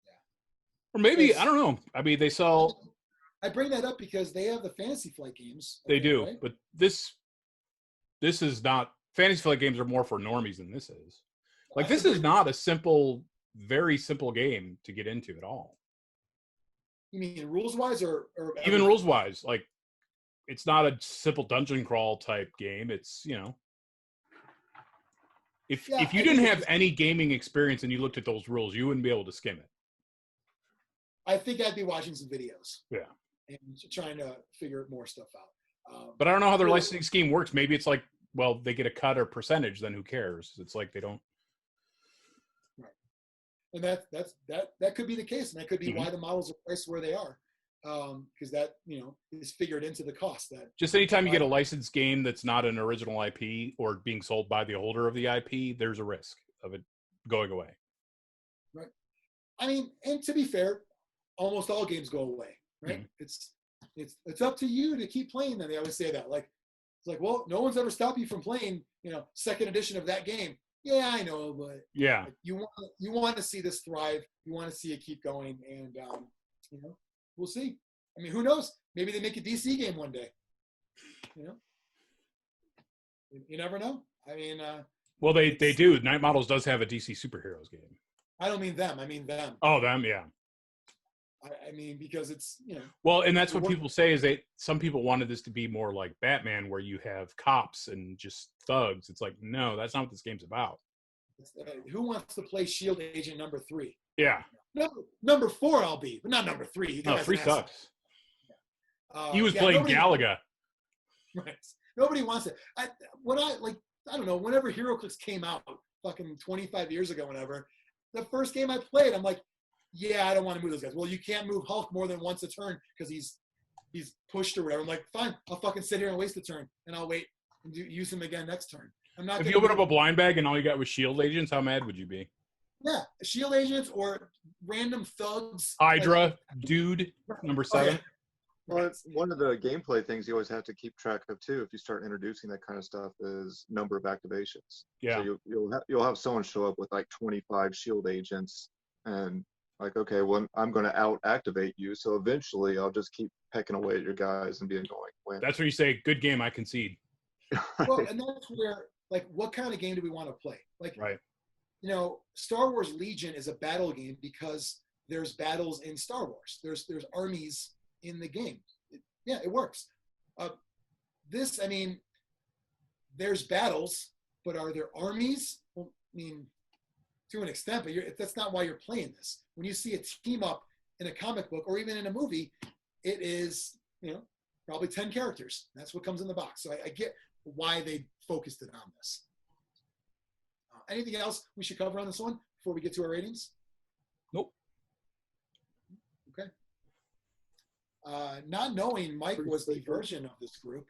Speaker 2: Yeah.
Speaker 3: Or maybe, I don't know. I mean, they sell...
Speaker 2: I bring that up because they have the Fantasy Flight games.
Speaker 3: They do,
Speaker 2: right?
Speaker 3: but this is not... Fantasy Flight games are more for normies than this is. Like, this is not a simple, very simple game to get into at all.
Speaker 2: You mean rules-wise or
Speaker 3: even rules-wise? Like, it's not a simple dungeon crawl type game. It's, you know... If you didn't have any gaming experience and you looked at those rules, you wouldn't be able to skim it.
Speaker 2: I think I'd be watching some videos.
Speaker 3: Yeah.
Speaker 2: And trying to figure more stuff out.
Speaker 3: But I don't know how their licensing scheme works. Maybe it's like, well, they get a cut or percentage, then who cares? It's like they don't.
Speaker 2: Right. And that could be the case, and that could be why the models are priced where they are, because that is figured into the cost. That
Speaker 3: just anytime you get a licensed game that's not an original IP or being sold by the holder of the IP, there's a risk of it going away.
Speaker 2: Right. I mean, and to be fair, almost all games go away. Right. Mm-hmm. It's up to you to keep playing them. They always say that. Like, it's like, well, no one's ever stopped you from playing, second edition of that game. Yeah, I know, but
Speaker 3: yeah,
Speaker 2: you want to see this thrive. You want to see it keep going, and we'll see. I mean, who knows? Maybe they make a DC game one day. You never know. I mean,
Speaker 3: well, they do. Night Models does have a DC superheroes game.
Speaker 2: I don't mean them. I mean them.
Speaker 3: Oh, them, yeah.
Speaker 2: I mean, because it's,
Speaker 3: Well, and that's what people say is some people wanted this to be more like Batman, where you have cops and just thugs. It's like, no, that's not what this game's about.
Speaker 2: Who wants to play Shield Agent number 3?
Speaker 3: Yeah.
Speaker 2: Number 4 I'll be, but not number 3.
Speaker 3: No, 3 sucks. He was playing Galaga.
Speaker 2: Right. Nobody wants it. I don't know, whenever HeroClix came out, fucking 25 years ago, whenever, the first game I played, I'm like, yeah, I don't want to move those guys. Well, you can't move Hulk more than once a turn because he's pushed or whatever. I'm like, fine, I'll fucking sit here and waste a turn, and I'll wait and use him again next turn. I'm not.
Speaker 3: If you open up a blind bag and all you got was Shield Agents, how mad would you be?
Speaker 2: Yeah, Shield Agents or random thugs.
Speaker 3: Hydra, dude, number 7.
Speaker 2: Okay.
Speaker 4: Well, it's one of the gameplay things you always have to keep track of too. If you start introducing that kind of stuff, is number of activations.
Speaker 3: Yeah.
Speaker 4: So you'll have someone show up with like 25 Shield Agents and. Like, okay, well, I'm going to out-activate you, so eventually I'll just keep pecking away at your guys and being going, win.
Speaker 3: That's where you say, good game, I concede.
Speaker 2: Well, and that's where, like, what kind of game do we want to play? Like,
Speaker 3: right.
Speaker 2: Star Wars Legion is a battle game because there's battles in Star Wars. There's armies in the game. It works. This, I mean, there's battles, but are there armies? Well, I mean, to an extent, but that's not why you're playing this. When you see a team up in a comic book or even in a movie, it is, probably 10 characters. That's what comes in the box. So I get why they focused it on this. Anything else we should cover on this one before we get to our ratings?
Speaker 3: Nope.
Speaker 2: Okay. Not knowing Mike was the version of this group,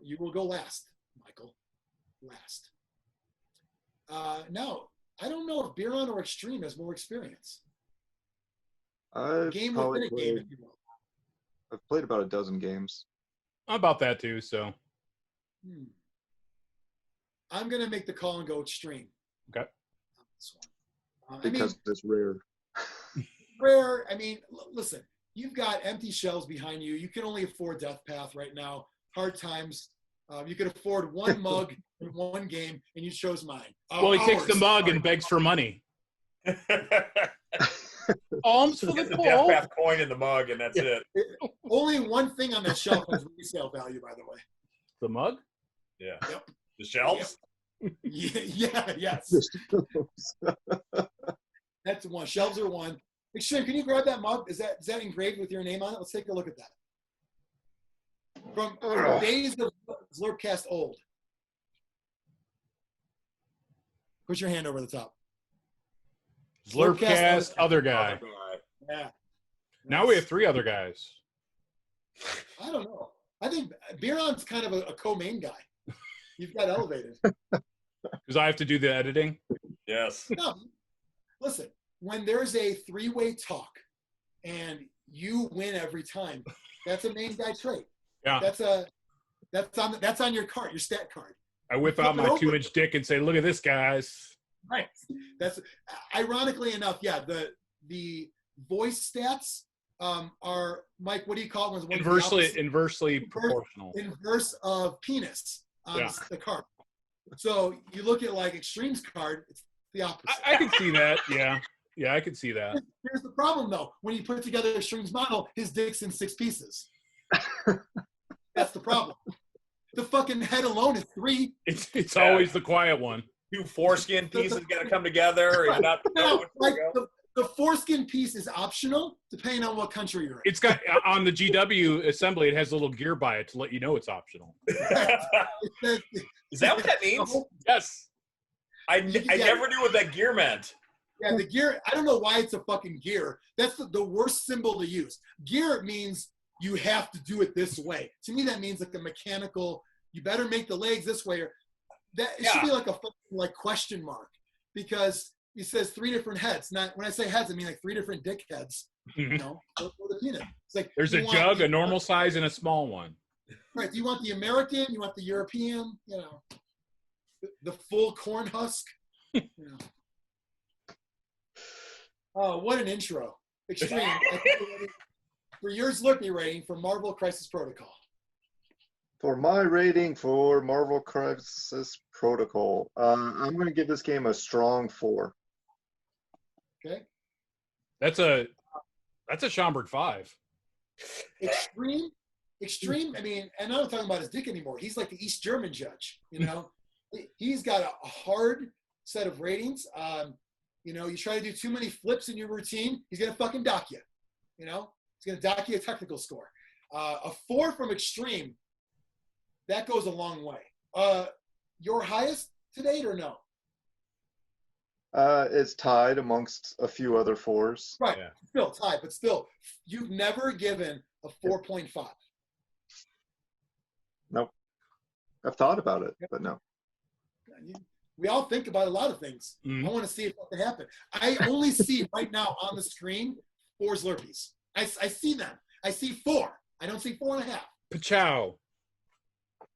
Speaker 2: you will go last, Michael. Last. Now, I don't know if Biron or Extreme has more experience. Game within a game, if you will.
Speaker 4: I've played about a dozen games.
Speaker 3: About that too, so.
Speaker 2: I'm going to make the call and go Extreme.
Speaker 3: Okay.
Speaker 4: Because it's rare.
Speaker 2: Rare, I mean, listen, you've got empty shelves behind you. You can only afford Death Path right now. Hard times. You could afford one mug in one game, and you chose mine.
Speaker 3: Well, he takes the mug and begs for money. Alms for the
Speaker 5: Death Path coin in the mug, and that's it.
Speaker 2: Only one thing on that shelf has resale value, by the way.
Speaker 3: The mug?
Speaker 5: Yeah.
Speaker 2: Yep.
Speaker 5: The shelves?
Speaker 2: Yep. Yes. That's one. Shelves are one. Extreme, can you grab that mug? Is that engraved with your name on it? Let's take a look at that. From days of Zlurpcast old. Put your hand over the top.
Speaker 3: Zlurpcast other guy.
Speaker 2: Yeah.
Speaker 3: Now we have 3 other guys.
Speaker 2: I don't know. I think Biron's kind of a co-main guy. You've got elevated.
Speaker 3: Because I have to do the editing?
Speaker 5: Yes.
Speaker 2: No. Listen, when there's a 3-way talk and you win every time, that's a main guy trait.
Speaker 3: Yeah.
Speaker 2: That's on your card, your stat card.
Speaker 3: I whip out my 2-inch dick and say, "Look at this, guys."
Speaker 2: Right. That's ironically enough, yeah. The voice stats are, Mike. What do you call it?
Speaker 3: Inversely proportional.
Speaker 2: Inverse of penis on the card. So you look at like Extreme's card, it's the opposite.
Speaker 3: I can see that. Yeah, I can see that.
Speaker 2: Here's the problem, though. When you put together Extreme's model, his dick's in 6 pieces. That's the problem. The fucking head alone is 3.
Speaker 3: It's always the quiet one.
Speaker 5: 2 foreskin pieces got to come together. Or you're not
Speaker 2: the foreskin piece is optional depending on what country you're in.
Speaker 3: It's got on the GW assembly. It has a little gear by it to let you know it's optional.
Speaker 5: Is that what that means?
Speaker 3: Yes.
Speaker 5: I never knew what that gear meant.
Speaker 2: Yeah, the gear. I don't know why it's a fucking gear. That's the worst symbol to use. Gear means you have to do it this way. To me, that means like a mechanical. You better make the legs this way, or that it should be like a fucking question mark, because it says 3 different heads. Not when I say heads, I mean like 3 different dick heads. You know, for the peanut. It's like
Speaker 3: there's a jug, a normal size, and a small one.
Speaker 2: Right. Do you want the American? You want the European? You know, the full corn husk. You know. Oh, what an intro! Extreme. For your Zlurpee rating for Marvel Crisis Protocol.
Speaker 4: For my rating for Marvel Crisis Protocol, I'm going to give this game a strong 4.
Speaker 2: Okay.
Speaker 3: That's a Schomburg 5.
Speaker 2: Extreme. I mean, and I'm not talking about his dick anymore. He's like the East German judge. You know, he's got a hard set of ratings. You know, you try to do too many flips in your routine, he's gonna fucking dock you. You know, he's gonna dock you a technical score. A 4 from Extreme. That goes a long way. Your highest to date or no?
Speaker 4: It's tied amongst a few other 4s.
Speaker 2: Right,
Speaker 5: Yeah.
Speaker 2: Still tied, but still, you've never given a 4.5.
Speaker 4: Nope. I've thought about it, but no.
Speaker 2: We all think about a lot of things.
Speaker 3: Mm-hmm.
Speaker 2: I want to see if that can happen. I only see right now on the screen 4 Zlurpees. I see them. I see 4. I don't see 4.5.
Speaker 3: Pachow.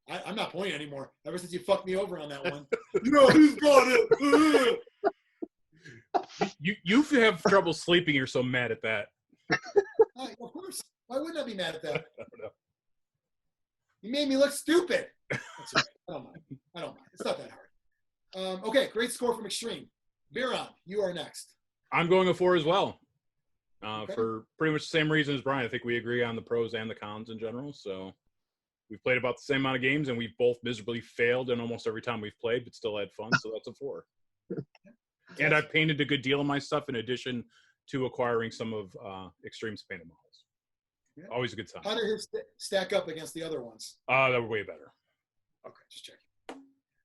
Speaker 2: I'm not pointing anymore. Ever since you fucked me over on that one. You know, who's got it?
Speaker 3: You have trouble sleeping. You're so mad at that.
Speaker 2: Of course. Why wouldn't I be mad at that?
Speaker 3: I don't know.
Speaker 2: You made me look stupid. That's right. I don't mind. It's not that hard. Okay, great score from Extreme. Biron, you are next.
Speaker 3: I'm going a 4 as well.
Speaker 2: Okay.
Speaker 3: For pretty much the same reason as Brian. I think we agree on the pros and the cons in general. So we've played about the same amount of games, and we've both miserably failed in almost every time we've played, but still had fun. So that's a 4. And I've painted a good deal of my stuff in addition to acquiring some of Extreme's painted models. Yeah. Always a good time.
Speaker 2: How did his stack up against the other ones?
Speaker 3: They were way better.
Speaker 2: Okay, just checking.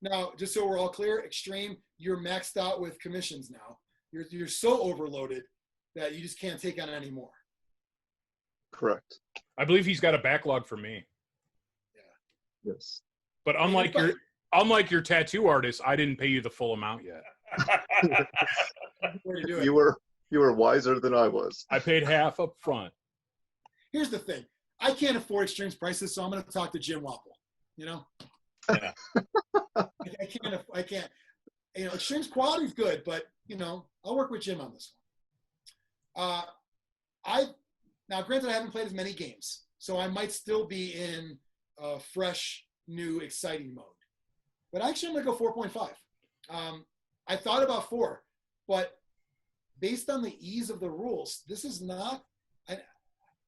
Speaker 2: Now, just so we're all clear, Extreme, you're maxed out with commissions now. You're so overloaded that you just can't take on any more.
Speaker 4: Correct.
Speaker 3: I believe he's got a backlog for me.
Speaker 2: Yeah.
Speaker 4: Yes.
Speaker 3: But unlike your tattoo artist, I didn't pay you the full amount yet.
Speaker 4: You were wiser than I was.
Speaker 3: I paid half up front.
Speaker 2: Here's the thing. I can't afford Extreme's prices, so I'm going to talk to Jim Wapple. You know?
Speaker 5: Yeah.
Speaker 2: I can't. You know, Extreme's quality is good, but, you know, I'll work with Jim on this one. Now, granted, I haven't played as many games, so I might still be in a fresh, new, exciting mode. But actually, I'm going to go 4.5. I thought about 4, but based on the ease of the rules, this is not.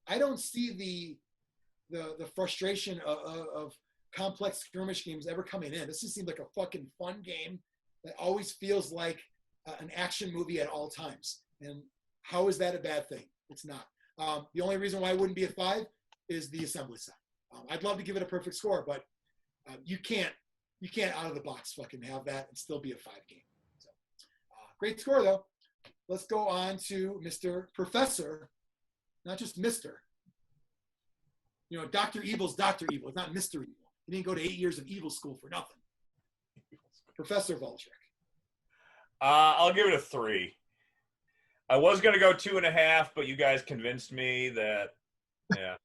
Speaker 2: I don't see the frustration of complex skirmish games ever coming in. This just seems like a fucking fun game that always feels like an action movie at all times. And how is that a bad thing? It's not. The only reason why I wouldn't be at 5 is the assembly set. I'd love to give it a perfect score, but you can't out of the box fucking have that and still be a 5 game. So, great score though. Let's go on to Mr. Professor, not just Mr. You know, Dr. Evil's Dr. Evil. It's not Mr. Evil. He didn't go to 8 years of evil school for nothing. Professor Valdric.
Speaker 5: I'll give it a 3. I was going to go 2.5, but you guys convinced me that, yeah.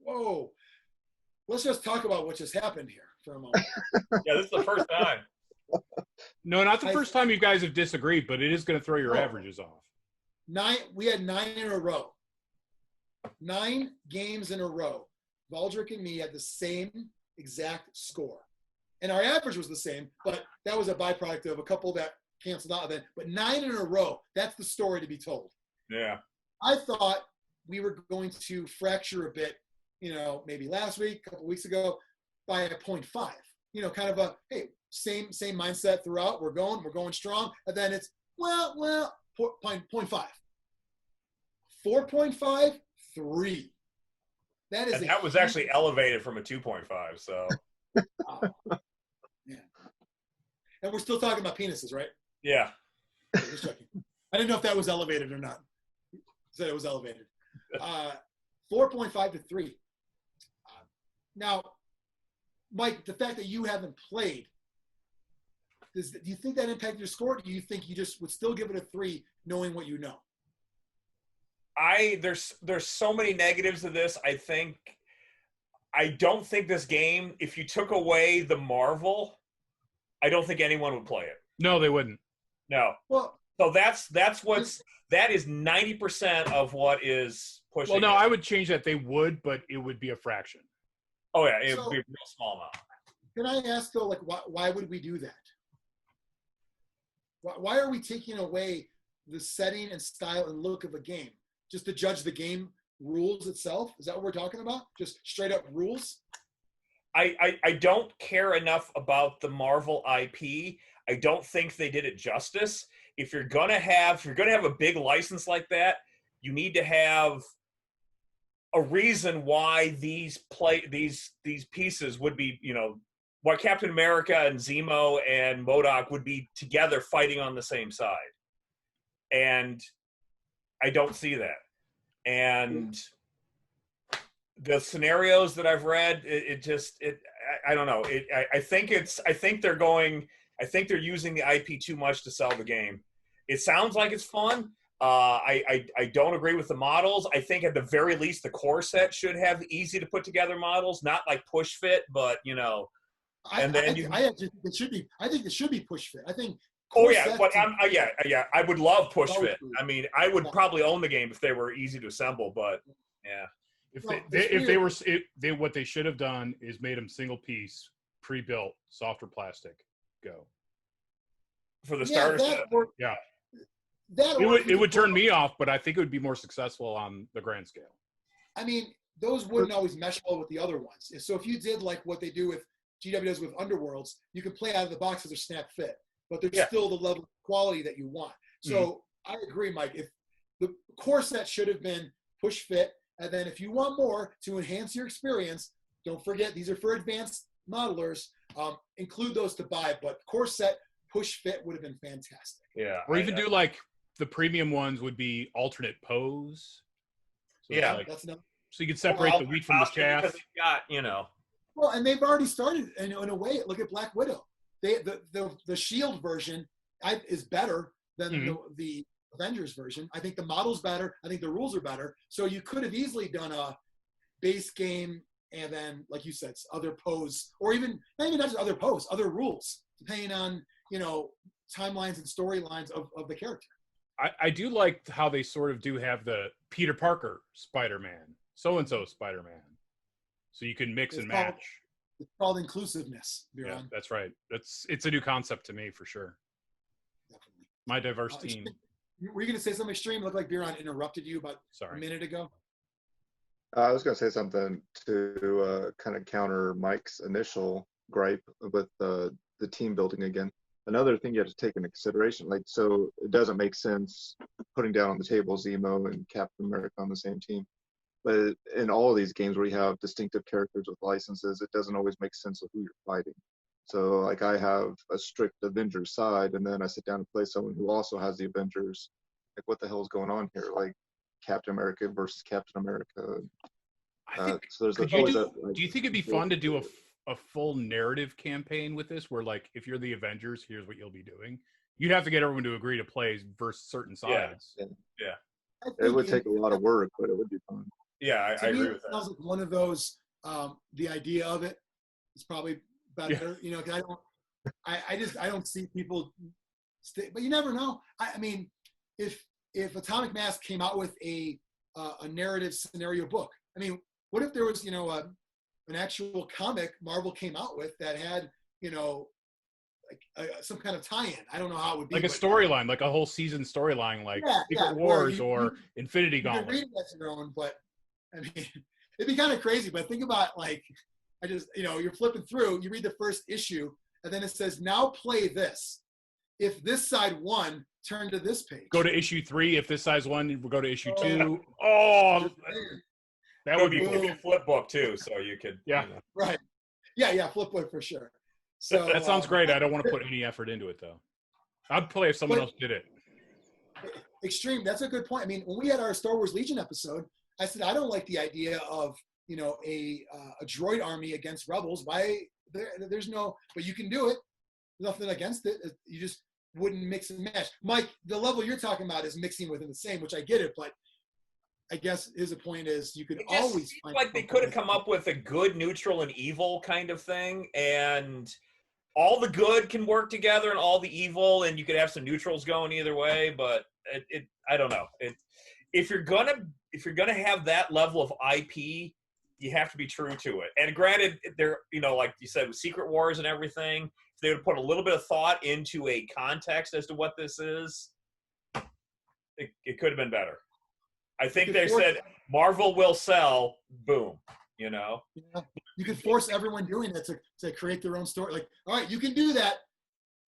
Speaker 2: Whoa. Let's just talk about what just happened here for a moment.
Speaker 5: Yeah, this is the first time.
Speaker 3: No, not the first time you guys have disagreed, but it is going to throw your averages off.
Speaker 2: We had 9 in a row. 9 games in a row. Valdric and me had the same exact score. And our average was the same, but that was a byproduct of a couple that canceled out of it. But 9 in a row, that's the story to be told.
Speaker 5: Yeah.
Speaker 2: I thought we were going to fracture a bit, you know, maybe last week, a couple weeks ago. by a 0.5. You know, kind of a, hey, same mindset throughout. We're going strong. And then it's, well, 0.5. 4.5, 3.
Speaker 5: That was actually elevated from a 2.5. So.
Speaker 2: Yeah. And we're still talking about penises, right?
Speaker 5: Yeah.
Speaker 2: Just checking. I didn't know if that was elevated or not. Said it was elevated. 4.5 to 3. Now, Mike, the fact that you haven't played, do you think that impacted your score? Or do you think you just would still give it a 3, knowing what you know?
Speaker 5: There's so many negatives to this. I don't think this game, if you took away the Marvel, I don't think anyone would play it.
Speaker 3: No, they wouldn't.
Speaker 5: No.
Speaker 2: Well,
Speaker 5: so that is 90% of what is pushing.
Speaker 3: Well, no,
Speaker 5: it.
Speaker 3: I would change that. They would, but it would be a fraction.
Speaker 5: Oh yeah, it would be a real small amount.
Speaker 2: Can I ask though, like, why would we do that? Why are we taking away the setting and style and look of a game just to judge the game rules itself? Is that what we're talking about? Just straight up rules?
Speaker 5: I don't care enough about the Marvel IP. I don't think they did it justice. If you're gonna have a big license like that, you need to have a reason why these pieces would be, you know, why Captain America and Zemo and MODOK would be together fighting on the same side. And I don't see that. And the scenarios that I've read, I don't know. I think they're using the IP too much to sell the game. It sounds like it's fun. I don't agree with the models. I think at the very least the core set should have easy to put together models, not like push fit, but you know.
Speaker 2: I actually think it should be. I think it should be push fit. I think.
Speaker 5: Oh yeah, but I would love push fit. I mean, I would probably own the game if they were easy to assemble. But yeah,
Speaker 3: what they should have done is made them single piece, pre-built, softer plastic. Go
Speaker 5: for the starter set.
Speaker 3: Yeah. It would turn me off, but I think it would be more successful on the grand scale.
Speaker 2: I mean, those wouldn't always mesh well with the other ones. So if you did like what they do with GW does with Underworlds, you can play out of the box as a snap fit, but there's still the level of quality that you want. So I agree, Mike. If the core set should have been push fit, and then if you want more to enhance your experience, don't forget these are for advanced modelers. Include those to buy, but core set push fit would have been fantastic.
Speaker 5: Yeah,
Speaker 3: or even do like the premium ones would be alternate pose. So
Speaker 2: that's enough.
Speaker 3: So you could separate the wheat from the chaff.
Speaker 5: Because they've got, you know.
Speaker 2: Well, and they've already started in a way. Look at Black Widow. The Shield version is better than the Avengers version. I think the model's better. I think the rules are better. So you could have easily done a base game and then, like you said, other pose, or even maybe not just other pose, other rules, depending on, you know, timelines and storylines of the character.
Speaker 3: I do like how they sort of do have the Peter Parker Spider-Man, so-and-so Spider-Man. So you can mix and match.
Speaker 2: It's called inclusiveness, Viron.
Speaker 3: Yeah, that's right. It's a new concept to me for sure.
Speaker 2: Definitely.
Speaker 3: My diverse team.
Speaker 2: Were you going to say something extreme? It looked like Viron interrupted you about a minute ago.
Speaker 4: I was going to say something to kind of counter Mike's initial gripe with the team building again. Another thing you have to take into consideration, like, so it doesn't make sense putting down on the table Zemo and Captain America on the same team. But in all of these games where you have distinctive characters with licenses, it doesn't always make sense of who you're fighting. So, like, I have a strict Avengers side, and then I sit down and play someone who also has the Avengers. Like, what the hell is going on here? Like, Captain America versus Captain America.
Speaker 3: I think,
Speaker 4: so
Speaker 3: do you think it'd be fun to do a full narrative campaign with this, where, like, if you're the Avengers, here's what you'll be doing? You'd have to get everyone to agree to play versus certain sides.
Speaker 5: Yeah.
Speaker 4: It would take a lot of work, but it would be fun.
Speaker 5: Yeah, I agree with that.
Speaker 2: It sounds like one of those. The idea of it is probably better, you know. Cause I don't see people stay, but you never know. I mean, if Atomic Mass came out with a narrative scenario book, I mean, what if there was, you know, an actual comic Marvel came out with that had, you know, like some kind of tie-in? I don't know how it would be.
Speaker 3: Like a storyline, like a whole season storyline, like Secret Wars or Infinity Gauntlet.
Speaker 2: You can read it as your own, but I mean, it'd be kind of crazy. But think about, like, you're flipping through, you read the first issue, and then it says, now play this. If this side won, turn to this page.
Speaker 3: Go to issue 3. If this size 1, we'll go to issue 2. Oh, that would be
Speaker 5: cool. Flip book too, so you could.
Speaker 3: Yeah.
Speaker 5: You know.
Speaker 2: Right. Yeah, flip book for sure. So
Speaker 3: that sounds great. I don't want to put any effort into it, though. I'd play if someone else did it.
Speaker 2: Extreme. That's a good point. I mean, when we had our Star Wars Legion episode, I said I don't like the idea of a droid army against rebels. Why? There's no. But you can do it. Nothing against it. You just wouldn't mix and match. Mike, the level you're talking about is mixing within the same, which I get it, but I guess his point is you could always find
Speaker 5: like they could have come up with a good, neutral, and evil kind of thing, and all the good can work together and all the evil, and you could have some neutrals going either way. But I don't know. If you're gonna have that level of IP, you have to be true to it. And granted, there, like you said, with Secret Wars and everything, if they would put a little bit of thought into a context as to what this is, it could have been better. I think they said Marvel will sell. Boom.
Speaker 2: Yeah. You could force everyone doing that to create their own story. Like, all right, you can do that,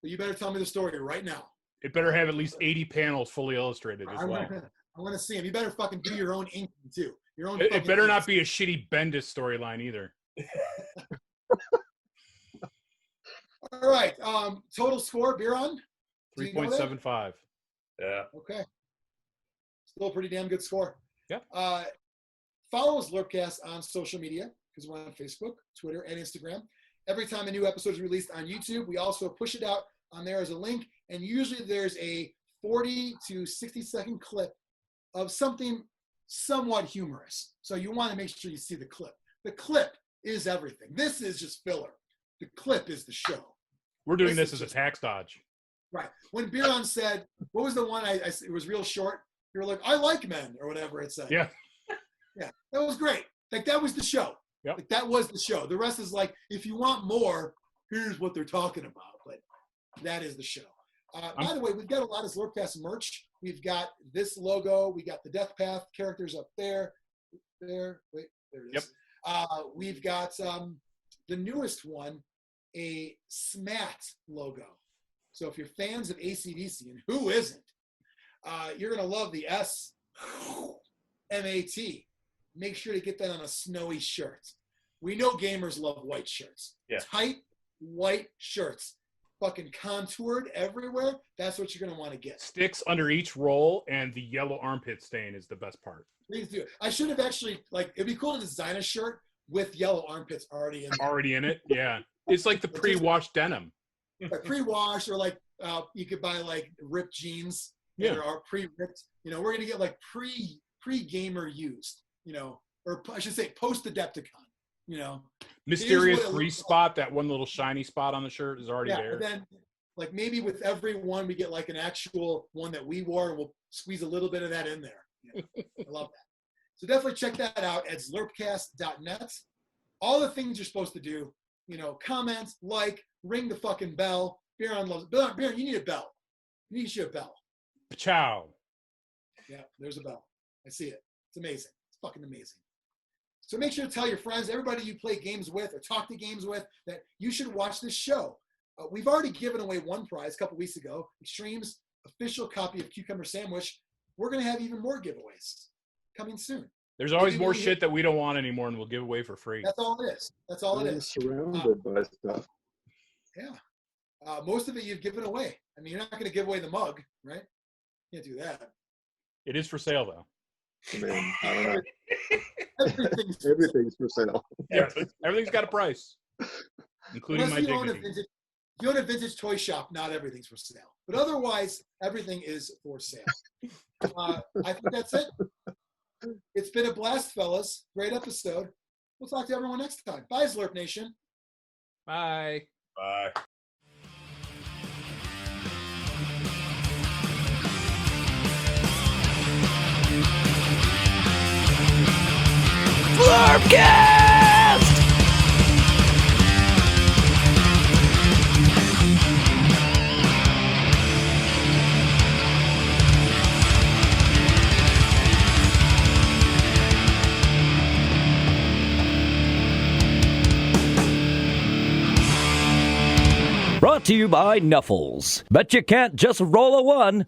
Speaker 2: but you better tell me the story right now.
Speaker 3: It better have at least 80 panels fully illustrated as well.
Speaker 2: I want to see them. You better fucking do your own inking too. Your own.
Speaker 3: It better not be a shitty Bendis storyline either.
Speaker 2: All right. Total score, Biron?
Speaker 3: 3.75.
Speaker 5: Yeah.
Speaker 2: Okay. Still a pretty damn good score.
Speaker 3: Yeah.
Speaker 2: Follow Zlurpcast on social media because we're on Facebook, Twitter, and Instagram. Every time a new episode is released on YouTube, we also push it out on there as a link. And usually there's a 40 to 60-second clip of something somewhat humorous. So you want to make sure you see the clip. The clip is everything. This is just filler. The clip is the show.
Speaker 3: We're doing this as a tax dodge.
Speaker 2: Right. When Biron said, what was the one it was real short? You were like, I like men, or whatever it said.
Speaker 3: Yeah.
Speaker 2: Yeah. That was great. Like, that was the show.
Speaker 3: Yep.
Speaker 2: Like, that was the show. The rest is like, if you want more, here's what they're talking about. But that is the show. By the way, we've got a lot of Zlurpcast merch. We've got this logo. We got the Death Path characters up there. There. Wait, there it is. Yep. We've got the newest one, a SMAT logo. So if you're fans of AC/DC, and who isn't, you're going to love the SMAT. Make sure to get that on a snowy shirt. We know gamers love white shirts.
Speaker 5: Yeah.
Speaker 2: Tight white shirts. Fucking contoured everywhere. That's what you're going to want to get.
Speaker 3: Sticks under each roll, and the yellow armpit stain is the best part.
Speaker 2: Please do. I should have actually, it'd be cool to design a shirt with yellow armpits already in there.
Speaker 3: Already in it? Yeah. It's like the pre-washed denim.
Speaker 2: Like pre-washed, or you could buy ripped jeans.
Speaker 3: Yeah.
Speaker 2: That are pre-ripped. We're going to get pre-gamer used, or I should say post-Adepticon,
Speaker 3: Mysterious grease spot, that one little shiny spot on the shirt is already there.
Speaker 2: And then maybe with every one we get an actual one that we wore, and we'll squeeze a little bit of that in there. I love that. So definitely check that out at zlurpcast.net. All the things you're supposed to do, comment, ring the fucking bell. Biron loves it. Biron, you need a bell. You need a bell.
Speaker 3: Ciao.
Speaker 2: Yeah, there's a bell. I see it. It's amazing. It's fucking amazing. So make sure to tell your friends, everybody you play games with or talk to games with, that you should watch this show. We've already given away one prize a couple weeks ago, Extreme's official copy of Cucumber Sandwich. We're going to have even more giveaways coming soon.
Speaker 3: There's always more shit that we don't want anymore, and we'll give away for free.
Speaker 2: That's all it is. That's all it is.
Speaker 4: Surrounded by stuff.
Speaker 2: Yeah. Most of it you've given away. I mean, you're not going to give away the mug, right? You can't do that.
Speaker 3: It is for sale, though.
Speaker 4: I mean, I don't know.
Speaker 2: Everything's
Speaker 4: for sale.
Speaker 3: Yeah, everything's got a price, including my dignity.
Speaker 2: If you own a vintage toy shop, not everything's for sale. But otherwise, everything is for sale. I think that's it. It's been a blast, fellas. Great episode. We'll talk to everyone next time. Bye, Zlurp Nation.
Speaker 3: Bye.
Speaker 5: Bye.
Speaker 1: Zlurpcast! Brought to you by Nuffles. Bet you can't just roll a one.